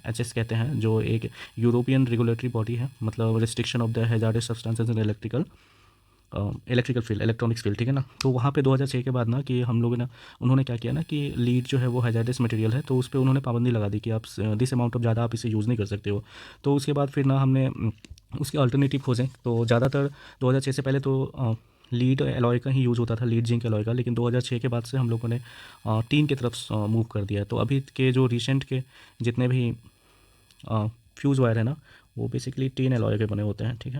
HS कहते हैं, जो एक यूरोपियन रेगुलेटरी बॉडी है, मतलब restriction of the hazards substances in electrical field, electronics field. ठीक है ना, तो वहाँ पे 2006 के बाद ना कि हम लोग ना उन्होंने क्या किया ना कि लीड जो है वो हैजार्डस मटेरियल है तो उस पर उन्होंने पाबंदी लगा दी कि आप दिस अमाउंट ऑफ ज़्यादा आप इसे यूज़ नहीं कर सकते हो। तो उसके बाद फिर ना हमने उसके अल्टरनेटिव खोजें। तो ज़्यादातर 2006 से पहले तो लीड एलॉय का ही यूज़ होता था, लीड जिंक एलॉय का। लेकिन 2006 के बाद से हम लोगों ने टीन की तरफ मूव कर दिया। तो अभी के जो रिसेंट के जितने भी फ्यूज़ वायर है ना वो बेसिकली टीन एलॉय के बने होते हैं। ठीक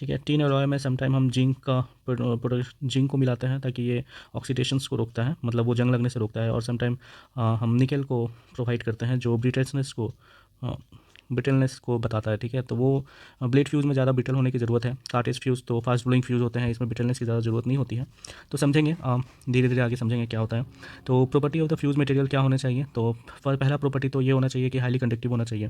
है, टीन एलॉय में समटाइम हम जिंक को मिलाते हैं ताकि ये ऑक्सीडेशंस को रोकता है, मतलब वो जंग लगने से रोकता है। और समटाइम हम निकल को प्रोवाइड करते हैं जो ब्रिटलनेस को बताता है। ठीक है, तो वो ब्लेड फ्यूज़ में ज़्यादा ब्रिटल होने की ज़रूरत है। कार्टेज फ्यूज़ तो फास्ट ब्लोइंग फ्यूज़ होते हैं, इसमें ब्रिटलनेस की ज़्यादा ज़रूरत नहीं होती है। तो समझेंगे धीरे धीरे आगे समझेंगे क्या होता है। तो property of the fuse material क्या होना चाहिए, तो पहला प्रॉपर्टी तो ये होना चाहिए कि हाईली कंडक्टिव होना चाहिए।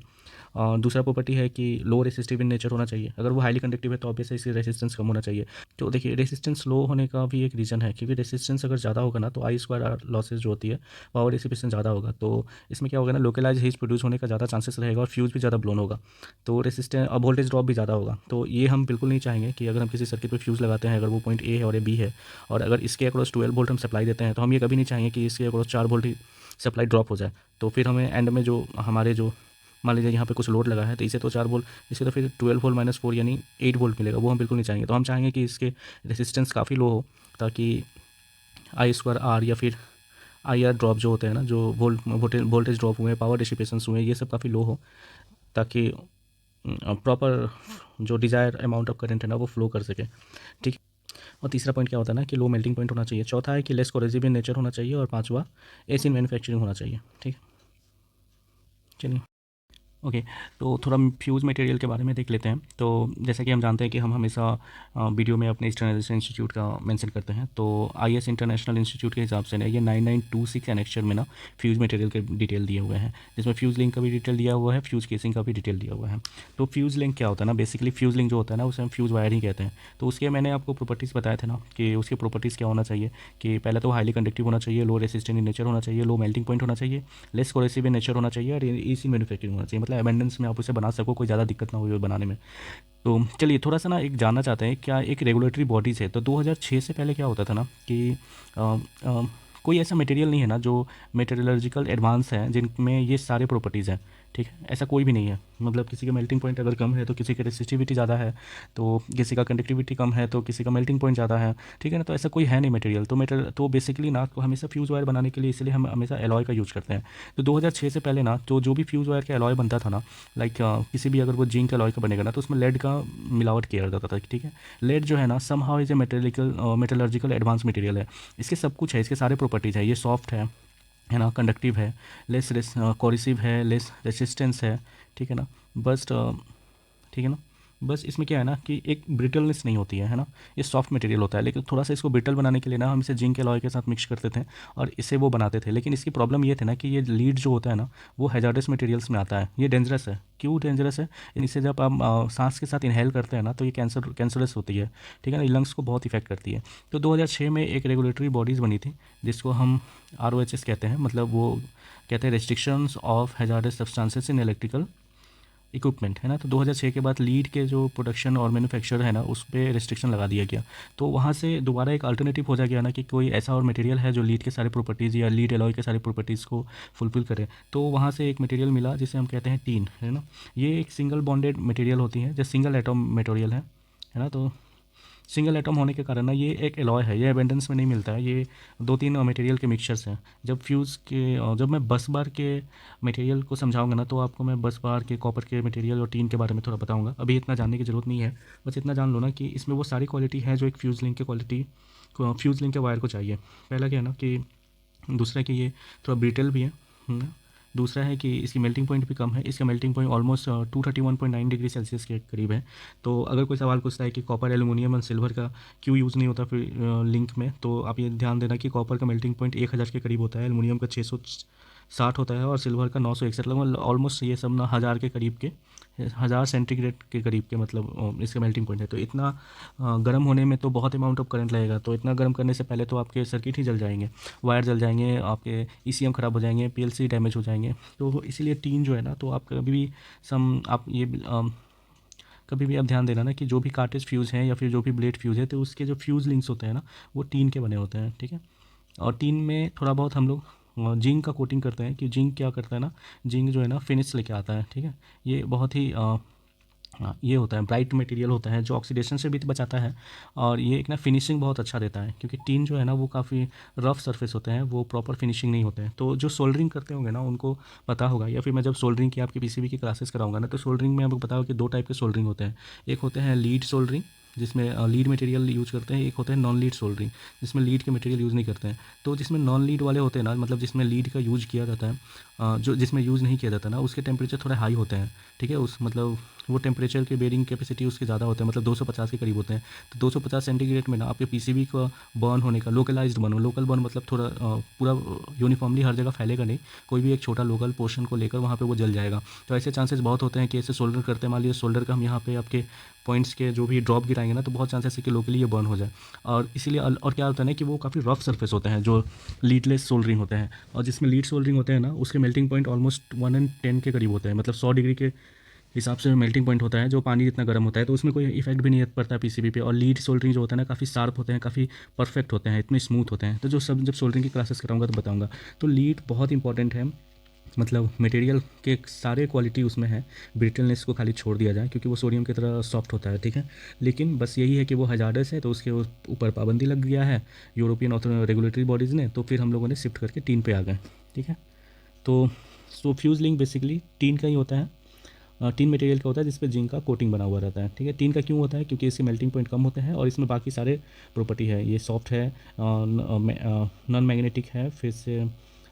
और दूसरा प्रॉपर्टी है कि लो रेसिस्टिव इन नेचर होना चाहिए। अगर वो हाईली कंडक्टिव है तो ऑब्वियसली इसकी रेसिस्टेंस कम होना चाहिए। तो देखिए रेसिस्टेंस लो होने का भी एक रीज़न है, क्योंकि रेसिस्टेंस अगर ज़्यादा होगा ना तो आई स्क्वायर आर लॉसेज जो होती है पावर डिसिपेशन ज़्यादा होगा। तो इसमें क्या होगा ना, लोकलाइज हीट प्रोड्यूस होने का ज़्यादा चांसेस रहेगा और फ्यूज़ भी ज़्यादा ब्लोन होगा। तो रेसिस्टेंस और वोल्टेज ड्रॉप भी ज़्यादा होगा। तो ये हम बिल्कुल नहीं चाहेंगे कि अगर हम किसी सर्किट पर फ्यूज़ लगाते हैं, अगर वो पॉइंट A है और ये B है और अगर इसके अक्रॉस 12 वोल्ट हम सप्लाई देते हैं तो हम ये कभी नहीं चाहेंगे कि इसके अक्रॉस 4 वोल्ट ही सप्लाई ड्रॉप हो जाए। तो फिर हमें एंड में जो हमारे जो मान लीजिए यहाँ पे कुछ लोड लगा है तो इसे तो 4 वोल्ट, इसे तो फिर 12 वोल्ट माइनस 4 यानी 8 वोल्ट मिलेगा, वो हम बिल्कुल नहीं चाहेंगे। तो हम चाहेंगे कि इसके रेसिस्टेंस काफ़ी लो हो ताकि आई स्क्वायर आर या फिर IR ड्रॉप जो होते हैं ना, जो वोल्टेज ड्रॉप हुए, पावर डिसिपेशंस हुए, ये सब काफ़ी लो हो ताकि प्रॉपर जो डिज़ायर अमाउंट ऑफ करंट है ना वो फ्लो कर सके। ठीक। और तीसरा पॉइंट क्या होता है ना कि लो मेल्टिंग पॉइंट होना चाहिए। चौथा है कि लेस कोरेसिव इन नेचर होना चाहिए और पांचवा एस इन मैन्युफैक्चरिंग होना चाहिए। ठीक है, चलिए। ओके, तो थोड़ा फ्यूज़ मटेरियल के बारे में देख लेते हैं। तो जैसा कि हम जानते हैं कि हम हमेशा वीडियो में अपने स्टैंडर्डाइजेशन इंस्टीट्यूट का मेंशन करते हैं। तो आईएस इंटरनेशनल इंस्टीट्यूट के हिसाब से ना ये 9926 एनेक्चर में ना फ्यूज़ मटेरियल के डिटेल दिए हुए हैं, जिसमें फ्यूज़ लिंक का भी डिटेल दिया हुआ है, फ्यूज़ केसिंग का भी डिटेल दिया हुआ है। तो फ्यूज़ लिंक क्या होता है ना, बेसिकली फ्यूज़ लिंक जो होता है ना उसे हम फ्यूज़ वायर ही कहते हैं। तो उसके मैंने आपको प्रॉपर्टीज़ बताए थे ना कि उसके प्रॉपर्टीज़ क्या होना चाहिए, कि पहले तो हाईली कंडक्टिव होना चाहिए, लो रेसिस्टेंट इन नेचर होना चाहिए, लो मेल्टिंग पॉइंट होना चाहिए, लेस कोरेसिव इन नेचर होना चाहिए, और इजी मैन्युफैक्चरिंग होना चाहिए। मतलब अबेंडेंस में आप उसे बना सको, कोई ज़्यादा दिक्कत ना हो बनाने में। तो चलिए थोड़ा सा ना एक जानना चाहते हैं, क्या एक रेगुलेटरी बॉडीज़ है, तो 2006 से पहले क्या होता था ना कि अ, अ, कोई ऐसा मटेरियल नहीं है ना जो मेटेरियलॉजिकल एडवांस है जिनमें ये सारे प्रॉपर्टीज़ हैं। ठीक है, ऐसा कोई भी नहीं है। मतलब किसी का मेल्टिंग पॉइंट अगर कम है तो किसी की रेसिस्टिविटी ज़्यादा है, तो किसी का कंडक्टिविटी कम है तो किसी का मेल्टिंग पॉइंट ज़्यादा है। ठीक है ना, तो ऐसा कोई है नहीं मटेरियल। तो बेसिकली ना तो हमेशा फ्यूज़ वायर बनाने के लिए इसलिए हम हमेशा एलॉय का यूज़ करते हैं। तो 2006 से पहले ना तो जो भी फ्यूज़ वायर का एलॉय बनता था ना, लाइक किसी भी अगर वो जिंक एलॉय का बनेगा ना तो उसमें लेड का मिलावट किया जाता था। ठीक है, लेड जो है ना somehow is a metallurgical advance material है। इसके सब कुछ है, इसके सारे प्रॉपर्टीज़ है। ये सॉफ्ट है ना, कंडक्टिव है, लेस कोरिसिव है, लेस रेसिस्टेंस है। ठीक है ना, बस ठीक है ना, बस इसमें क्या है ना कि एक ब्रिटलनेस नहीं होती है ना। ये सॉफ्ट मटेरियल होता है, लेकिन थोड़ा सा इसको ब्रिटल बनाने के लिए ना हम इसे जिंक एलॉय के साथ मिक्स करते थे और इसे वो बनाते थे। लेकिन इसकी प्रॉब्लम ये थी ना कि ये लीड जो होता है ना वो हैजार्डस मटेरियल्स में आता है। ये डेंजरस है। क्यों डेंजरस है? इसे जब आप सांस के साथ इनहेल करते हैं ना तो ये कैंसरस होती है। ठीक है ना, ये लंग्स को बहुत इफेक्ट करती है। तो 2006 में एक रेगुलेटरी बॉडीज़ बनी थी जिसको हम ROHS कहते हैं। मतलब वो कहते हैं restrictions of hazards substances in electrical equipment, है ना। तो 2006 के बाद लीड के जो प्रोडक्शन और मैन्युफैक्चर है ना उस पर रिस्ट्रिक्शन लगा दिया गया। तो वहाँ से दोबारा एक अल्टरनेटिव हो जा गया ना कि कोई ऐसा और मटेरियल है जो लीड के सारे प्रॉपर्टीज़ या लीड एलॉय के सारे प्रॉपर्टीज़ को फुलफिल करे। तो वहाँ से एक मटेरियल मिला जिसे हम कहते हैं टीन, है ना। ये एक सिंगल बॉन्डेड मटेरियल होती है, जो सिंगल एटम मटेरियल है ना। तो सिंगल एटम होने के कारण ना ये एक एलॉय है, ये एबेंडेंस में नहीं मिलता है। ये दो तीन मटेरियल के मिक्सचर्स हैं। जब मैं बस बार के मटेरियल को समझाऊंगा ना तो आपको मैं बस बार के, कॉपर के मटेरियल और टीन के बारे में थोड़ा बताऊंगा। अभी इतना जानने की ज़रूरत नहीं है, बस इतना जान लो ना कि इसमें वो सारी क्वालिटी है जो एक फ्यूज़ लिंक के फ्यूज़ लिंक के वायर को चाहिए। पहला क्या है ना कि दूसरा कि ये थोड़ा ब्रिटल भी है। दूसरा है कि इसकी मेल्टिंग पॉइंट भी कम है। इसका melting point almost 231.9 degree Celsius के करीब है। तो अगर कोई सवाल पूछता है कि कॉपर, एल्युमिनियम और सिल्वर का क्यों यूज़ नहीं होता फिर लिंक में, तो आप ये ध्यान देना कि कॉपर का मेल्टिंग पॉइंट 1000 के करीब होता है, एल्युमिनियम का 660 होता है और सिल्वर का 961, लगभग ऑलमोस्ट ये सब ना 1000 के करीब के, 1000 सेंटीग्रेड के करीब के मतलब इसका मेल्टिंग पॉइंट है। तो इतना गर्म होने में तो बहुत अमाउंट ऑफ करंट लगेगा। तो इतना गर्म करने से पहले तो आपके सर्किट ही जल जाएंगे, वायर जल जाएंगे, आपके ECM ख़राब हो जाएंगे, PLC डैमेज हो जाएंगे। तो इसीलिए टीन जो है ना, तो आप कभी भी कभी भी आप ध्यान देना ना कि जो भी कार्टेज फ्यूज़ हैं या फिर जो भी ब्लेड फ्यूज़ है तो उसके जो फ्यूज़ लिंक्स होते हैं ना वो टीन के बने होते हैं। ठीक है, और टीन में थोड़ा बहुत हम लोग जिंक का कोटिंग करते हैं। कि जिंक क्या करता है ना, जिंक जो है ना फिनिश लेके आता है। ठीक है, ये बहुत ही ये होता है, ब्राइट मटेरियल होता है जो ऑक्सीडेशन से भी बचाता है, और ये एक ना फिनिशिंग बहुत अच्छा देता है। क्योंकि टीन जो है ना वो काफ़ी रफ सरफेस होते हैं, वो प्रॉपर फिनिशिंग नहीं होते हैं। तो जो सोल्डरिंग करते होंगे ना उनको पता होगा, या फिर मैं जब सोल्डरिंग की आपकी PCB की क्लासेस कराऊंगा ना तो सोल्डरिंग में आपको पता होगा कि दो टाइप के सोल्डरिंग होते हैं। एक होते हैं लीड सोल्डरिंग जिसमें लीड मटेरियल यूज़ करते हैं, एक होता है नॉन लीड सोल्डरिंग जिसमें लीड के मटेरियल यूज़ नहीं करते हैं। तो जिसमें नॉन लीड वाले होते हैं ना, मतलब जिसमें लीड का यूज़ किया जाता है, जो जिसमें यूज़ नहीं किया जाता ना उसके टेम्परेचर थोड़े हाई होते हैं। ठीक है, उस मतलब वो टेम्परेचर के बेरिंग कैपेसिटी उसके ज़्यादा होते हैं, मतलब 250 के करीब होते हैं। तो 250 सेंटीग्रेड में ना आपके PCB का बर्न होने का, लोकलाइज्ड बर्न, लोकल बर्न मतलब थोड़ा पूरा यूनिफॉर्मली हर जगह फैलेगा नहीं, कोई भी एक छोटा लोकल पोर्शन को लेकर वहाँ पे वो जल जाएगा। तो ऐसे चांसेस बहुत होते हैं कि ऐसे सोल्डर करते हैं, मान लीजिए सोल्डर का हम यहाँ पे आपके पॉइंट्स के जो भी ड्रॉप गिराएंगे ना तो बहुत चांसेस है कि लोकली ये बर्न हो जाए। और इसीलिए और क्या होता है ना कि वो काफ़ी रफ सरफेस होते हैं जो लीडलेस सोल्डरिंग होते हैं। और जिसमें लीड सोल्डरिंग होते हैं ना उसके मेल्टिंग पॉइंट ऑलमोस्ट 110 के करीब होते हैं, मतलब 100 डिग्री के हिसाब से मेल्टिंग पॉइंट होता है जो पानी जितना गर्म होता है। तो उसमें कोई इफेक्ट भी नहीं पड़ता है PCB पे। और लीड सोल्डरिंग जो होता है ना काफ़ी शार्प होते हैं, काफ़ी परफेक्ट होते हैं, इतने स्मूथ होते हैं। तो जो सब जब सोल्डरिंग की क्लासेस कराऊंगा तो बताऊंगा। तो लीड बहुत इंपॉर्टेंट है, मतलब मटेरियल के सारे क्वालिटी उसमें है, ब्रिटलनेस को खाली छोड़ दिया जाए क्योंकि वो सोडियम की तरह सॉफ्ट होता है। ठीक है, लेकिन बस यही है कि वो हैजार्डस है तो उसके ऊपर पाबंदी लग गया है यूरोपियन रेगुलेटरी बॉडीज़ ने। तो फिर हम लोगों ने शिफ्ट करके टीन पे आ गए। ठीक है, तो फ्यूज़ लिंक बेसिकली टीन का ही होता है, टीन मटेरियल का होता है जिसपे जिंक का कोटिंग बना हुआ रहता है। ठीक है, टीन का क्यों होता है? क्योंकि इसके मेल्टिंग पॉइंट कम होते हैं और इसमें बाकी सारे प्रॉपर्टी है। ये सॉफ्ट है, नॉन मैग्नेटिक है, फिर से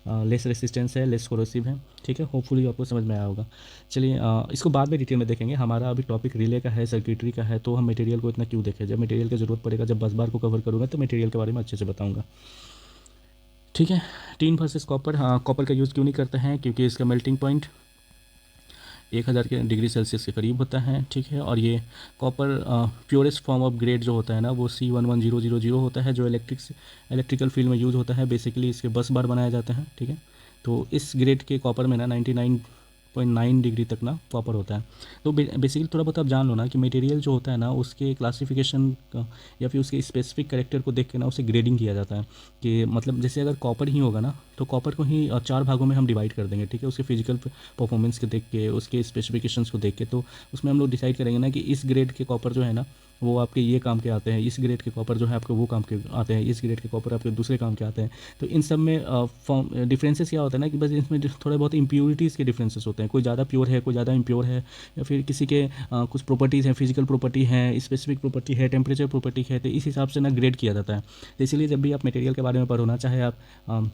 लेस रेसिस्टेंस है, लेस कोरोसिव है। ठीक है, होपफुली आपको समझ में आया होगा। चलिए इसको बाद में डिटेल में देखेंगे। हमारा अभी टॉपिक रिले का है, सर्किटरी का है, तो हम मटेरियल को इतना क्यों देखें। जब मटेरियल की ज़रूरत पड़ेगा, जब बस बार को कवर करूँगा तो मटेरियल के बारे में अच्छे से बताऊँगा। ठीक है, टीन वर्सेस कॉपर। हाँ, कॉपर का यूज़ क्यों नहीं करते हैं, क्योंकि इसका मेल्टिंग पॉइंट 1000 के डिग्री सेल्सियस के करीब होता है। ठीक है, और ये copper purest form of grade जो होता है ना, वो C11000 होता है, जो इलेक्ट्रिकल फील्ड में यूज़ होता है। बेसिकली इसके बस बार बनाए जाते हैं। ठीक है, तो इस ग्रेड के कॉपर में ना 99.9 डिग्री तक ना कॉपर होता है। तो बेसिकली थोड़ा बहुत आप जान लो ना कि मटेरियल जो होता है ना, उसके क्लासिफिकेशन या फिर उसके स्पेसिफिक कैरेक्टर को देख के ना उसे ग्रेडिंग किया जाता है। कि मतलब जैसे अगर कॉपर ही होगा ना, तो कॉपर को ही 4 भागों में हम डिवाइड कर देंगे। ठीक है, उसके फिजिकल परफॉर्मेंस को देख के, उसके स्पेसिफिकेशंस को देख के, तो उसमें हम लोग डिसाइड करेंगे ना कि इस ग्रेड के कॉपर जो है ना, वो आपके ये काम के आते हैं, इस ग्रेड के कॉपर जो है आपके वो काम के आते हैं, इस ग्रेड के कॉपर आपके दूसरे काम के आते हैं। तो इन सब में फॉर्म डिफरेंसेस क्या होता है ना, कि बस इसमें थोड़े बहुत इम्प्योरिटीज़ के डिफरेंसेस होते हैं। कोई ज़्यादा प्योर है, कोई ज़्यादा इम्प्योर है, या फिर किसी के कुछ प्रॉपर्टीज़ हैं, फिजिकल प्रॉपर्टी है, स्पेसिफिक प्रॉपर्टी है, टेम्परेचर प्रॉपर्टी है, तो इस हिसाब से ना ग्रेड किया जाता है। तो इसीलिए जब भी आप मटेरियल के बारे में पढ़ो ना, चाहे आप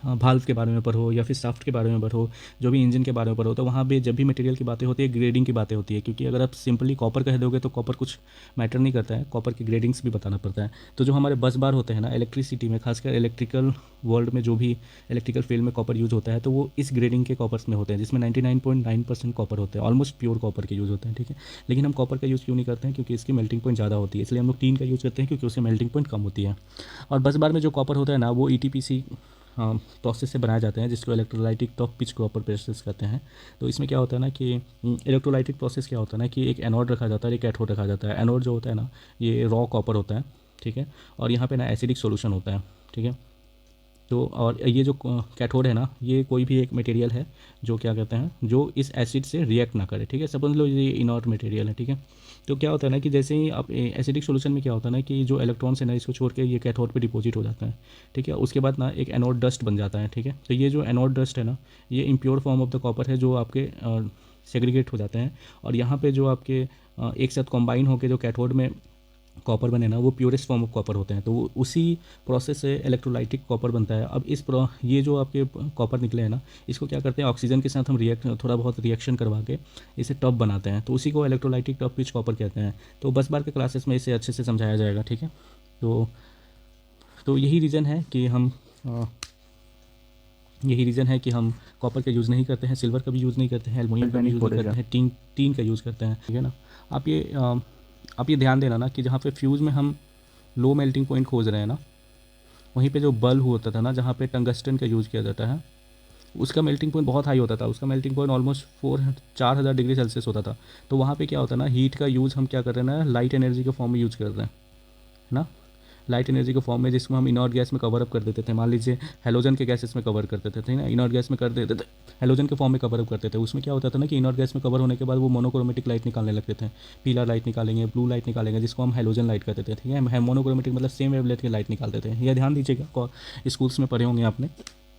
भाल्व के बारे में पढ़ो या फिर शाफ्ट के बारे में पढ़ो, जो भी इंजन के बारे में पढ़ो, तो वहाँ पे जब भी मटेरियल की बातें होती है, ग्रेडिंग की बातें होती है। क्योंकि अगर आप सिंपली कॉपर कह दोगे तो कॉपर कुछ मैटर नहीं करता है, कॉपर की ग्रेडिंग्स भी बताना पड़ता है। तो जो हमारे बस बार होते हैं ना इलेक्ट्रिसिटी में, खासकर इलेक्ट्रिकल वर्ल्ड में, जो भी इलेक्ट्रिकल फील्ड में कॉपर यूज़ होता है, तो वो इस ग्रेडिंग के कॉपर्स में होते हैं, जिसमें 99.9% कॉपर होते हैं, ऑलमोस्ट प्योर कॉपर के यूज़ होते हैं। ठीक है, लेकिन हम कॉपर का यूज़ क्यों नहीं करते हैं, क्योंकि इसकी मेल्टिंग पॉइंट ज़्यादा होती है। इसलिए हम लोग टीन का यूज़ करते हैं, क्योंकि उसकी मेल्टिंग पॉइंट कम होती है। और बस बार में जो कॉपर होता है ना, वो ETPC प्रोसेस से बनाए जाते हैं, जिसको electrolytic top pitch copper process कहते हैं। तो इसमें क्या होता है ना कि इलेक्ट्रोलाइटिक प्रोसेस क्या होता है ना, कि एक एनोड रखा जाता है, एक कैथोड रखा जाता है। एनोड जो होता है ना, ये रॉ कॉपर होता है। ठीक है, और यहाँ पे ना एसिडिक सॉल्यूशन होता है। ठीक है, तो और ये जो कैथोड है ना, ये कोई भी एक मटेरियल है जो क्या कहते हैं, जो इस एसिड से रिएक्ट ना करे। ठीक है, सपोज लो ये इनॉर्ट मटेरियल है। ठीक है, तो क्या होता है ना कि जैसे ही आप एसिडिक सॉल्यूशन में क्या होता है ना, कि जो इलेक्ट्रॉन्स है ना, इसको छोड़ के ये कैथोड पे डिपॉजिट हो जाता है। ठीक है, उसके बाद ना एक एनोड डस्ट बन जाता है। ठीक है, तो ये जो एनोड डस्ट है ना, ये impure form of the copper है, जो आपके सेग्रीगेट हो जाते हैं। और यहाँ पे जो आपके एक साथ कॉम्बाइन होकर जो कैथोड में कॉपर बने ना, वो प्योरेस्ट फॉर्म ऑफ कॉपर होते हैं। तो वो उसी प्रोसेस से इलेक्ट्रोलाइटिक कॉपर बनता है। अब ये जो आपके कॉपर निकले हैं ना, इसको क्या करते हैं, ऑक्सीजन के साथ हम थोड़ा बहुत रिएक्शन करवा के इसे टॉप बनाते हैं। तो उसी को इलेक्ट्रोलाइटिक टॉप पिच कॉपर कहते हैं। तो बस बार के क्लासेस में इसे अच्छे से समझाया जाएगा। ठीक है, तो यही रीज़न है कि हम कॉपर का यूज़ नहीं करते हैं, सिल्वर का भी यूज़ नहीं करते हैं, एल्युमिनियम का भी यूज़ नहीं करते हैं, टीन का यूज़ करते हैं। ठीक है ना, आप ये ध्यान देना ना कि जहाँ पे फ्यूज़ में हम लो मेल्टिंग पॉइंट खोज रहे हैं ना, वहीं पे जो बल्ब होता था ना, जहाँ पे टंगस्टन का यूज़ किया जाता है, उसका मेल्टिंग पॉइंट बहुत हाई होता था। उसका melting point almost 4000 degree Celsius होता था। तो वहाँ पे क्या होता है ना, हीट का यूज़ हम क्या कर रहे हैं ना, लाइट एनर्जी के फॉर्म में यूज़ कर रहे हैं ना, लाइट एनर्जी के फॉर्म में, जिसको हम इनॉर्ट गैस में कवर अप कर देते थे। मान लीजिए हेलोजन के गैसेस में कवर करते थे ना, इनॉर्ट गैस में कर देते थे, हेलोजन के फॉर्म में कवर अप करते थे। उसमें क्या होता था ना कि इनॉर्ट गैस में कवर होने के बाद वो मोनोक्रोमेटिक लाइट निकालने लगते थे। पीला लाइट निकालेंगे, ब्लू लाइट निकालेंगे, जिसको हम हेलोजन लाइट कहते थे। ठीक है, मोनोक्रोमेटिक मतलब सेम वेवलेंथ की लाइट निकालते थे। यह ध्यान दीजिएगा, स्कूल्स में पढ़े होंगे आपने।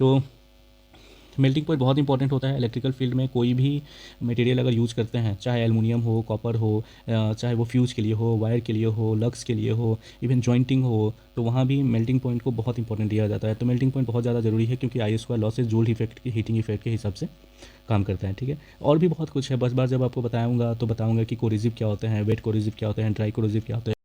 तो मेल्टिंग पॉइंट बहुत इंपॉर्टेंट होता है इलेक्ट्रिकल फील्ड में। कोई भी मटेरियल अगर यूज़ करते हैं, चाहे एल्युमिनियम हो, कॉपर हो, चाहे वो फ्यूज़ के लिए हो, वायर के लिए हो, लग्स के लिए हो, इवन जॉइंटिंग हो, तो वहाँ भी मेल्टिंग पॉइंट को बहुत इंपॉर्टेंट दिया जाता है। तो मेल्टिंग पॉइंट बहुत ज़्यादा ज़रूरी है, क्योंकि I² लॉसेज जूल इफेक्ट की हीटिंग इफेक्ट के हिसाब से काम करता है। ठीक है, और भी बहुत कुछ है, बस बार जब आपको बताऊँगा तो बताऊँगा कि कोरिजिव क्या होते हैं, वेट कोरिजिव क्या होते हैं, ड्राई कोरिजिव क्या होता है,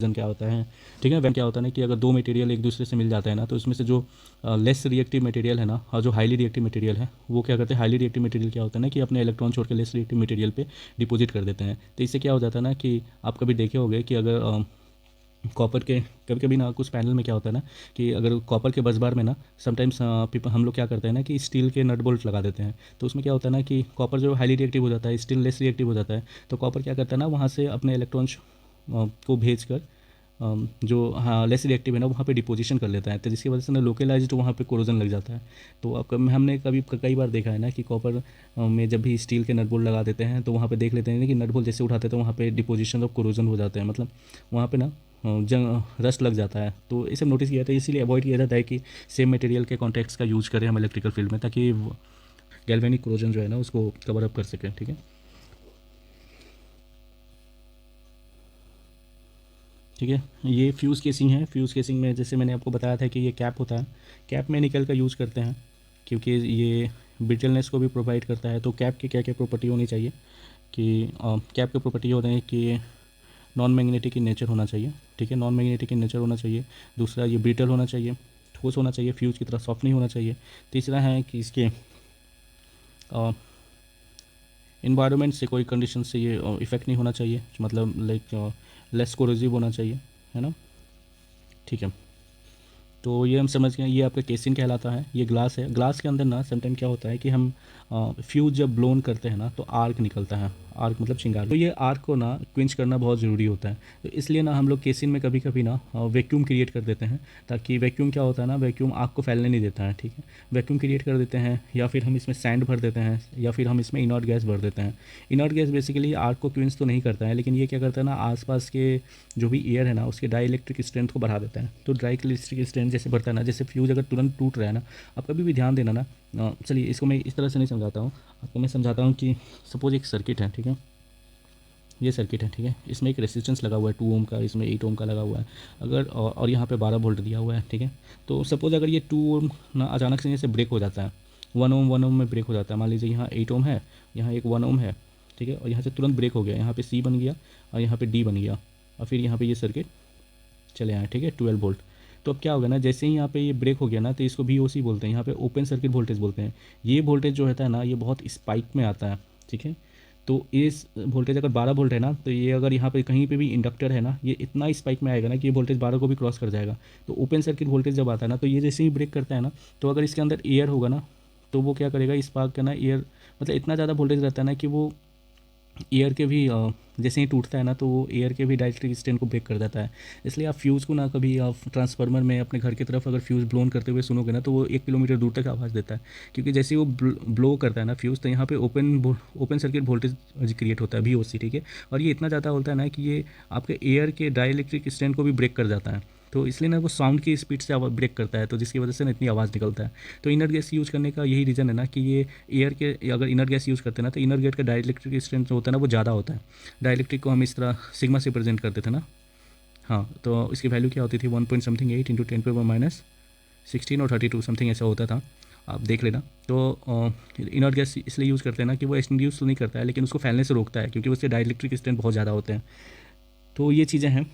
क्या होता है। ठीक है, वैन क्या होता है ना कि अगर दो मटेरियल एक दूसरे से मिल जाता है ना, तो इसमें से जो लेस रिएक्टिव मटेरियल है ना, और जो हाईली रिएक्टिव मटेरियल है, वो क्या करते हैं, हाईली रिएक्टिव मटेरियल क्या होता है ना कि अपने इलेक्ट्रॉन छोड़ के लेस रिएक्टिव मटेरियल पे डिपॉजिट कर देते हैं। तो इससे क्या हो जाता है ना कि आप कभी देखे होंगे कि अगर कॉपर के कभी कभी ना कुछ पैनल में क्या होता है ना कि अगर कॉपर के बस बार में ना समटाइम्स हम लोग क्या करते हैं ना कि स्टील के नट बोल्ट लगा देते हैं। तो उसमें क्या होता है ना कि कॉपर जो हाईली रिएक्टिव हो जाता है, स्टील लेस रिएक्टिव हो जाता है। तो कॉपर क्या करता है ना, वहाँ से अपने इलेक्ट्रॉन्स को भेज कर जो हाँ लेस रिएक्टिव है ना, वहाँ पे डिपोजिशन कर लेता है। तो जिसकी वजह से ना लोकलाइज्ड वहाँ पे कोरोजन लग जाता है। तो अब हमने कई बार देखा है ना कि कॉपर में जब भी स्टील के नट बोल्ट लगा देते हैं, तो वहाँ पे देख लेते हैं कि नट बोल्ट जैसे उठाते हैं तो वहाँ पे डिपोजिशन ऑफ कोरोजन हो जाते हैं, मतलब वहाँ पे ना जंग रस्ट लग जाता है। तो इसे नोटिस किया था, इसीलिए अवॉइड किया जाता है कि सेम मटेरियल के कॉन्टेक्ट्स का यूज़ करें हम इलेक्ट्रिकल फील्ड में, ताकि गैल्वेनिक कोरोजन जो है ना उसको कवर अप कर सकें। ठीक है, ठीक है। ये फ्यूज़ केसिंग है। फ्यूज़ केसिंग में जैसे मैंने आपको बताया था कि ये कैप होता है, कैप में निकल का यूज़ करते हैं क्योंकि ये ब्रिटलनेस को भी प्रोवाइड करता है। तो कैप की क्या क्या प्रॉपर्टी होनी चाहिए कि कैप की प्रॉपर्टी होता है कि नॉन मैग्नेटिक इन नेचर होना चाहिए, ठीक है, नॉन मैग्नेटिक इन नेचर होना चाहिए। दूसरा ये ब्रिटल होना चाहिए, ठोस होना चाहिए, फ्यूज़ की तरह सॉफ्ट नहीं होना चाहिए। तीसरा है कि इसके इन्वायरमेंट से कोई कंडीशन से ये इफ़ेक्ट नहीं होना चाहिए, मतलब लाइक लेस कोरोसिव होना चाहिए, है ना। ठीक है, तो ये हम समझ गए, ये आपका केसिंग कहलाता है। ये ग्लास है, ग्लास के अंदर ना समटाइम क्या होता है कि हम फ्यूज़ जब ब्लोन करते हैं ना तो आर्क निकलता है, आर्क मतलब चिंगारी। तो ये आर्क को ना क्विंच करना बहुत ज़रूरी होता है। तो इसलिए ना हम लोग केसिंग में कभी कभी ना वैक्यूम क्रिएट कर देते हैं, ताकि वैक्यूम क्या होता है ना, वैक्यूम आग को फैलने नहीं देता है, ठीक है। वैक्यूम क्रिएट कर देते हैं, या फिर हम इसमें सैंड भर देते हैं, या फिर हम इसमें इनर्ट गैस भर देते हैं। इनर्ट गैस बेसिकली आग को क्विंच तो नहीं करता है, लेकिन ये क्या करता है ना, आसपास के जो भी एयर है ना उसके डाई इलेक्ट्रिक स्ट्रेंथ को बढ़ा देता है। तो डाई इलेक्ट्रिक स्ट्रेंथ जैसे बढ़ता है ना, जैसे फ्यूज़ अगर तुरंत टूट रहा है ना, आप कभी भी ध्यान देना ना, चलिए इसको मैं इस तरह से नहीं समझाता हूँ आपको, मैं समझाता हूँ कि सपोज एक सर्किट है, ठीक है, ये सर्किट है, ठीक है, इसमें एक रेसिस्टेंस लगा हुआ है 2 ओम का, इसमें 8 ओम का लगा हुआ है, अगर और यहाँ पे 12 वोल्ट दिया हुआ है, ठीक है। तो सपोज अगर ये 2 ओम ना अचानक से जैसे ब्रेक हो जाता है, 1 ओम में ब्रेक हो जाता है, मान लीजिए यहाँ 8 ओम है, यहाँ एक 1 ओम है, ठीक है, और यहाँ से तुरंत ब्रेक हो गया, यहाँ पे सी बन गया और यहाँ पे डी बन गया, और फिर यहाँ पे ये सर्किट चले आए, ठीक है, 12 वोल्ट। तो अब क्या होगा ना, जैसे ही यहाँ पे ये ब्रेक हो गया ना, तो इसको VOC बोलते हैं, यहाँ पे ओपन सर्किट वोल्टेज बोलते हैं। ये वोल्टेज जो होता है ना, ये बहुत स्पाइक में आता है, ठीक है। तो इस वोल्टेज अगर 12 वोल्ट है ना, तो ये अगर यहाँ पे कहीं पे भी इंडक्टर है ना, ये इतना स्पाइक में आएगा ना कि ये वोल्टेज 12 को भी क्रॉस कर जाएगा। तो ओपन सर्किट वोल्टेज जब आता है ना, तो ये जैसे ही ब्रेक करता है ना, तो अगर इसके अंदर एयर होगा ना, तो वो क्या करेगा, स्पार्क का ना एयर, मतलब इतना ज़्यादा वोल्टेज रहता है ना कि वो एयर के भी जैसे ही टूटता है ना, तो वो एयर के भी डायरेक्टली स्ट्रेंथ को ब्रेक कर देता है। इसलिए आप फ्यूज़ को ना कभी आप ट्रांसफार्मर में अपने घर की तरफ अगर फ्यूज़ ब्लोन करते हुए सुनोगे ना, तो वो 1 किलोमीटर दूर तक आवाज़ देता है, क्योंकि जैसे ही वो ब्लो करता है ना फ्यूज़, तो यहाँ पे ओपन सर्किट वोल्टेज क्रिएट होता है, VOC, ठीक है। और ये इतना ज़्यादा होता है ना कि ये आपके एयर के डाई इलेक्ट्रिक स्ट्रेंथ को भी ब्रेक कर जाता है। तो इसलिए ना वो साउंड की स्पीड से ब्रेक करता है, तो जिसकी वजह से ना इतनी आवाज़ निकलता है। तो इनर गैस यूज़ करने का यही रीज़न है ना कि ये एयर के, अगर इनर गैस यूज़ करते हैं ना, तो इनर गैस का डाइलेक्ट्रिक स्ट्रेंथ जो होता है ना वो ज़्यादा होता है। डाइलेक्ट्रिक को हम इस तरह सिग्मा से प्रेजेंट करते थे ना, हाँ, तो इसकी वैल्यू क्या होती थी, 1 पॉइंट समथिंग 8 इंटू 10⁻16 और 32 समथिंग ऐसा होता था, आप देख लेना। तो इनर गैस इसलिए यूज़ करते हैं ना कि वो एक्सटिंग्विश तो नहीं करता है, लेकिन उसको फैलने से रोकता है, क्योंकि उससे डाइलेक्ट्रिक स्ट्रेंथ बहुत ज़्यादा होते हैं। तो ये चीज़ें हैं,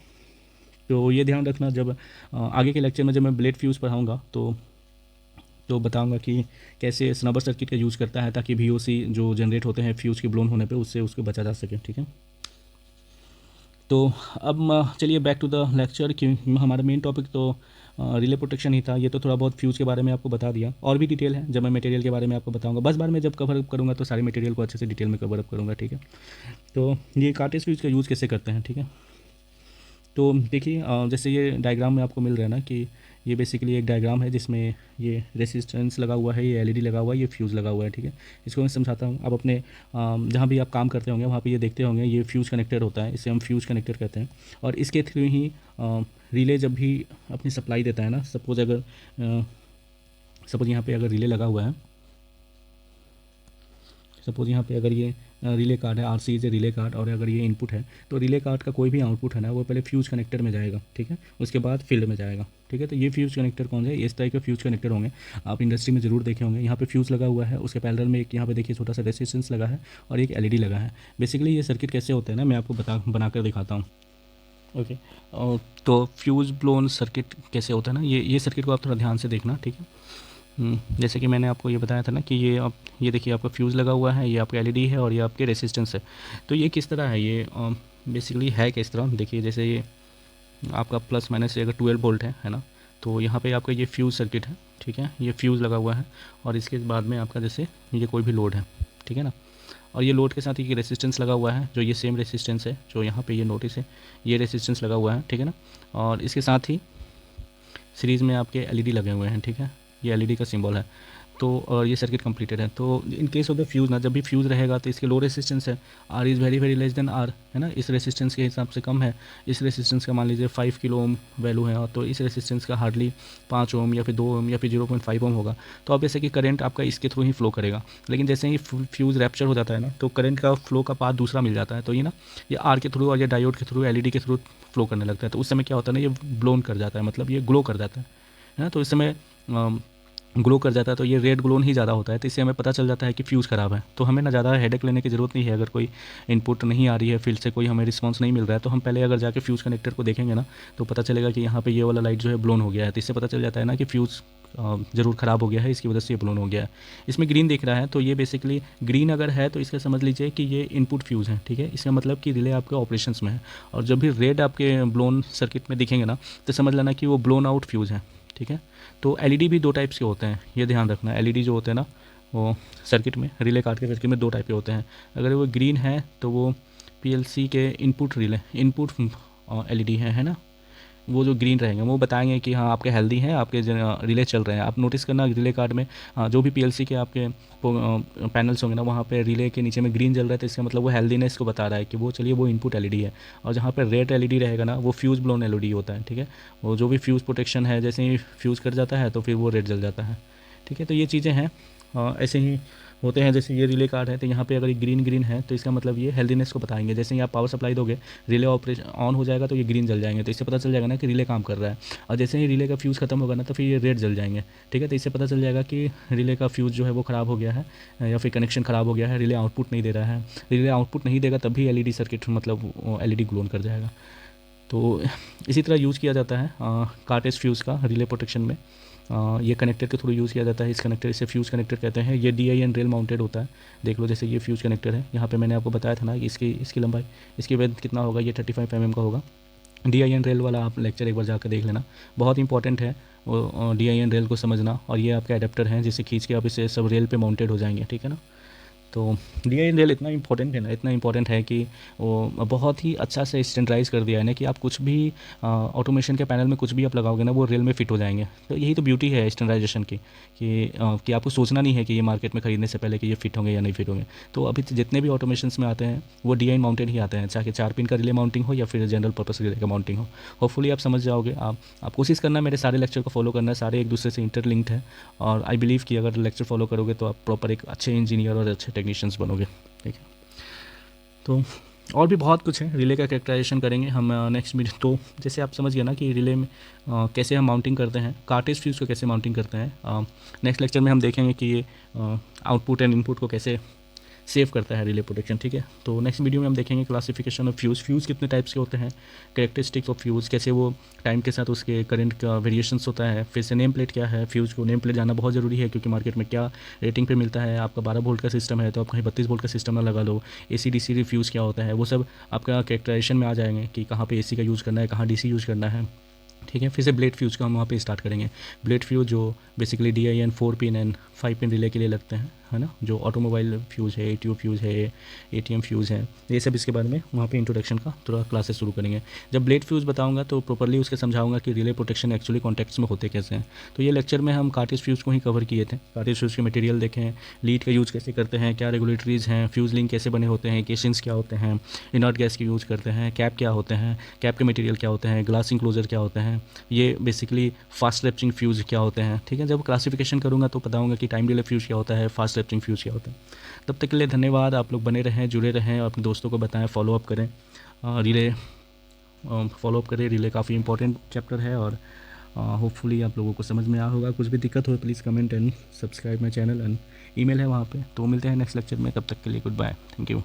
तो ये ध्यान रखना। जब आगे के लेक्चर में जब मैं ब्लेड फ्यूज़ पढ़ाऊँगा तो बताऊंगा कि कैसे स्नबर सर्किट का यूज़ करता है, ताकि VOC जो जनरेट होते हैं फ्यूज़ के ब्लोन होने पे, उससे उसको बचा जा सके, ठीक है। तो अब चलिए बैक टू द लेक्चर, कि हमारा मेन टॉपिक तो रिले प्रोटेक्शन ही था। ये तो थोड़ा बहुत फ्यूज़ के बारे में आपको बता दिया, और भी डिटेल है जब मैं मटेरियल के बारे में आपको बताऊंगा। बस बार में जब कवर अप करूँगा तो सारे मटेरियल को अच्छे से डिटेल में कवर अप करूँगा, ठीक है। तो ये कार्टेज फ्यूज़ का यूज़ कैसे करते हैं, ठीक है। तो देखिए जैसे ये डायग्राम में आपको मिल रहा है ना कि ये बेसिकली एक डायग्राम है जिसमें ये रेसिस्टेंस लगा हुआ है, ये LED लगा हुआ है, ये फ्यूज़ लगा हुआ है, ठीक है। इसको मैं समझाता हूँ। आप अपने जहाँ भी आप काम करते होंगे वहाँ पे ये देखते होंगे, ये फ्यूज़ कनेक्टर होता है, इसे हम फ्यूज़ कनेक्टर कहते हैं। और इसके थ्रू ही रिले जब भी अपनी सप्लाई देता है ना, सपोज यहाँ पे अगर रिले लगा हुआ है, सपोज यहाँ पे अगर ये रिले कार्ड है, RC से रिले कार्ड, और अगर ये इनपुट है, तो रिले कार्ड का कोई भी आउटपुट है ना, वो पहले फ्यूज़ कनेक्टर में जाएगा, ठीक है, उसके बाद फील्ड में जाएगा, ठीक है। तो ये फ्यूज़ कनेक्टर कौन है, इस तरह के फ्यूज़ कनेक्टर होंगे, आप इंडस्ट्री में ज़रूर देखे होंगे। यहाँ पे फ्यूज़ लगा हुआ है, उसके पैरेलल में एक यहाँ पे देखिए छोटा सा रेसिस्टेंस लगा है, और एक LED लगा है। बेसिकली ये सर्किट कैसे होता है ना, मैं आपको बना कर दिखाता हूँ, ओके। तो फ्यूज़ ब्लोन सर्किट कैसे होता है ना, ये सर्किट को आप थोड़ा ध्यान से देखना, ठीक है। जैसे कि मैंने आपको ये बताया था ना कि ये देखिए आपका फ्यूज़ लगा हुआ है, ये आपका LED है, और ये आपके रेसिस्टेंस है। तो ये किस तरह है, ये बेसिकली है किस तरह, देखिए जैसे ये आपका प्लस माइनस अगर 12 वोल्ट है ना, तो यहाँ पे आपका ये फ्यूज़ सर्किट है, ठीक है, ये फ्यूज़ लगा हुआ है, और इसके बाद में आपका जैसे ये कोई भी लोड है, ठीक है ना, और ये लोड के साथ ये रेसिस्टेंस लगा हुआ है, जो ये सेम रेसिस्टेंस है जो यहाँ पे ये नोटिस है, ये रेसिस्टेंस लगा हुआ है, ठीक है ना। और इसके साथ ही सीरीज़ में आपके LED लगे हुए हैं, ठीक है, ये LED का सिंबल है। तो ये सर्किट कंप्लीटेड है। तो in case of the fuse ना, जब भी फ्यूज़ रहेगा तो इसकी लो रेसिस्टेंस है, r is very very less than r, है ना, इस रेसिस्टेंस के हिसाब से कम है। इस रेसिस्टेंस का मान लीजिए 5 किलो ओम वैल्यू है, तो इस रेसिस्टेंस का हार्डली 5 ओम या फिर 2 ओम या फिर 0.5 ओम होगा। तो अब जैसे कि करंट आपका इसके थ्रू ही फ्लो करेगा, लेकिन जैसे ही फ्यूज़ रैप्चर हो जाता है ना, तो करंट का फ्लो का पाथ दूसरा मिल जाता है। तो ये ना, ये आर के थ्रू और ये डायोड के थ्रू, एलईडी के थ्रू फ्लो करने लगता है। तो उस समय क्या होता है ना, ये ब्लोन कर जाता है, मतलब ये ग्लो कर जाता है ना। तो इस समय ग्लो कर जाता है, तो ये रेड ग्लोन ही ज़्यादा होता है। तो इससे हमें पता चल जाता है कि फ्यूज़ ख़राब है। तो हमें ना ज़्यादा हेडेक लेने की ज़रूरत नहीं है। अगर कोई इनपुट नहीं आ रही है, फील्ड से कोई हमें रिस्पांस नहीं मिल रहा है, तो हम पहले अगर जाके फ्यूज़ कनेक्टर को देखेंगे ना, तो पता चलेगा कि यहाँ पे ये वाला लाइट जो है ब्लोन हो गया है। तो इससे पता चल जाता है ना कि फ्यूज़ ज़रूर ख़राब हो गया है, इसकी वजह से ये ब्लोन हो गया है। इसमें ग्रीन दिख रहा है, तो ये बेसिकली ग्रीन अगर है तो इसका समझ लीजिए कि ये इनपुट फ्यूज़ है, ठीक है। इसका मतलब कि रिले आपके ऑपरेशंस में है। और जब भी रेड आपके ब्लोन सर्किट में दिखेंगे ना, तो समझ लेना कि वो ब्लोन आउट फ्यूज़ है, ठीक है। तो एलईडी भी दो टाइप्स के होते हैं, ये ध्यान रखना। एलईडी जो होते हैं ना, वो सर्किट में, रिले कार्ड के सर्किट में दो टाइप के होते हैं। अगर वो ग्रीन है तो वो पीएलसी के इनपुट रिले, इनपुट एलईडी है ना, वो जो ग्रीन रहेंगे वो बताएंगे कि हाँ आपके हेल्दी हैं, आपके रिले चल रहे हैं। आप नोटिस करना रिले कार्ड में जो भी पीएलसी के आपके पैनल्स होंगे ना, वहाँ पे रिले के नीचे में ग्रीन जल रहा है, तो इसका मतलब वो हेल्दीनेस को बता रहा है कि वो चलिए वो इनपुट एलईडी है। और जहाँ पे रेड एलईडी रहेगा ना, वो फ्यूज़ ब्लोन एलईडी होता है, ठीक है। वो जो भी फ्यूज़ प्रोटेक्शन है, जैसे ही फ्यूज़ कट जाता है तो फिर वो रेड जल जाता है, ठीक है। तो ये चीज़ें हैं, ऐसे ही होते हैं। जैसे ये रिले कार्ड है, तो यहाँ पे अगर ये ग्रीन ग्रीन है तो इसका मतलब ये हेल्दीनेस को बताएंगे। जैसे ही आप पावर सप्लाई दोगे, रिले ऑपरेशन ऑन हो जाएगा तो ये ग्रीन जल जाएंगे, तो इससे पता चल जाएगा ना कि रिले काम कर रहा है। और जैसे ही रिले का फ्यूज़ खत्म होगा ना, तो फिर ये रेड जल जाएंगे, ठीक है। तो इससे पता चल जाएगा कि रिले का फ्यूज़ जो है वो ख़राब हो गया है, या फिर कनेक्शन ख़राब हो गया है, रिले आउटपुट नहीं दे रहा है। रिले आउटपुट नहीं देगा तभी एलईडी सर्किट मतलब एलईडी ग्लोन कर जाएगा। तो इसी तरह यूज़ किया जाता है कार्टेज फ्यूज़ का रिले प्रोटेक्शन में। ये कनेक्टर के थ्रू यूज़ किया जाता है। इस कनेक्टर, इसे फ्यूज़ कनेक्टर कहते हैं। ये DIN रेल माउंटेड होता है। देख लो, जैसे ये फ्यूज़ कनेक्टर है, यहाँ पे मैंने आपको बताया था ना कि इसकी लंबाई, इसकी वेथ कितना होगा, ये 35 mm का होगा। DIN रेल वाला आप लेक्चर एक बार जाकर देख लेना, बहुत इंपॉर्टेंट है वो DIN रेल को समझना। और ये आपका एडेप्टर है, जिसे खींच के आप इसे सब रेल पे माउंटेड हो जाएंगे, ठीक है ना। तो DIN रेल इतना इंपॉर्टेंट है ना, इतना इंपॉर्टेंट है कि वो बहुत ही अच्छा से स्टैंडर्डाइज कर दिया है ना, कि आप कुछ भी ऑटोमेशन के पैनल में कुछ भी आप लगाओगे ना, वो रेल में फिट हो जाएंगे। तो यही तो ब्यूटी है स्टैंडर्डाइजेशन की, कि आपको सोचना नहीं है कि ये मार्केट में ख़रीदने से पहले कि ये फिट होंगे या नहीं फिट होंगे। तो अभी जितने भी ऑटोमेशंस में आते हैं वो DIN माउंटेड ही आते हैं, चाहे 4 पिन का रिले माउंटिंग हो या फिर जनरल पर्पस रिले का माउंटिंग हो। होपफुली आप समझ जाओगे। आप कोशिश करना मेरे सारे लेक्चर को फॉलो करना, सारे एक दूसरे से इंटरलिंक्ड है। और आई बिलीव कि अगर लेक्चर फॉलो करोगे तो आप प्रॉपर एक अच्छे इंजीनियर और अच्छे टेक्नीशियंस बनोगे, ठीक है। तो और भी बहुत कुछ है, रिले का कैरेक्टराइजेशन करेंगे हम नेक्स्ट वीडियो। तो जैसे आप समझ गए ना कि रिले में कैसे हम माउंटिंग करते हैं, कार्टेज फ्यूज़ को कैसे माउंटिंग करते हैं। नेक्स्ट लेक्चर में हम देखेंगे कि ये आउटपुट एंड इनपुट को कैसे सेव करता है रिले प्रोटेक्शन, ठीक है। तो नेक्स्ट वीडियो में हम देखेंगे क्लासिफिकेशन ऑफ फ्यूज़ कितने टाइप्स के होते हैं, कैरेक्टरिस्टिक्स ऑफ फ्यूज़, कैसे वो टाइम के साथ उसके करंट का वेरिएशंस होता है। फिर से नेम प्लेट क्या है, फ्यूज़ को नेम प्लेट जानना बहुत ज़रूरी है, क्योंकि मार्केट में क्या रेटिंग पे मिलता है। आपका 12 वोल्ट का सिस्टम है तो आप कहीं 32 वोल्ट का सिस्टम ना लगा लो। AC DC फ्यूज़ क्या होता है, वो सब आपका कैरेक्टराइजेशन में आ जाएंगे कि कहाँ पे AC का यूज़ करना है, कहाँ DC यूज़ करना है, ठीक है। फिर से ब्लेड फ्यूज़ का हम वहाँ पे स्टार्ट करेंगे। ब्लेड फ्यूज़ जो basically DIN 4 pin and 5 pin relay के लिए लगते हैं, है ना। जो ऑटोमोबाइल फ्यूज़ है, ATO फ्यूज़ है, ATM फ्यूज़ है, ये सब इसके बारे में वहाँ पे इंट्रोडक्शन का थोड़ा क्लासेस शुरू करेंगे। जब ब्लेड फ्यूज़ बताऊँगा तो प्रॉपर्ली उसके समझाऊँगा कि रिले प्रोटेक्शन एक्चुअली कॉन्टेक्ट्स में होते कैसे हैं। तो ये लेक्चर में हम कार्टेज फ्यूज़ को ही कवर किए थे। कार्टेज फ्यूज़ के मटेरियल देखें, लीड का यूज़ कैसे करते हैं, क्या रेगुलेटरीज़ हैं, फ्यूज़ लिंक कैसे बने होते हैं, केशंस क्या होते हैं, इनर्ट गैस की यूज़ करते हैं, कैप क्या होते हैं, कैप के मटेरियल क्या होते हैं, ग्लास इंक्लोजर क्या होते हैं, ये बेसिकली फास्ट रैप्चिंग फ्यूज़ क्या होते हैं, ठीक है। जब क्लासिफिकेशन करूँगा तो बताऊँगा कि टाइम डिले फ्यूज़ क्या होता है, फास्ट रैप्चिंग फ्यूज़ क्या होता है। तब तक के लिए धन्यवाद। आप लोग बने रहें, जुड़े रहें और अपने दोस्तों को बताएं, फॉलोअप करें। रिले फॉलोअप करें, रिले काफ़ी इंपॉर्टेंट चैप्टर है। और होपफुली आप लोगों को समझ में आया होगा। कुछ भी दिक्कत हो please comment and subscribe my channel and email है वहाँ पे। तो मिलते हैं नेक्स्ट लेक्चर में, तब तक के लिए गुड बाय, थैंक यू।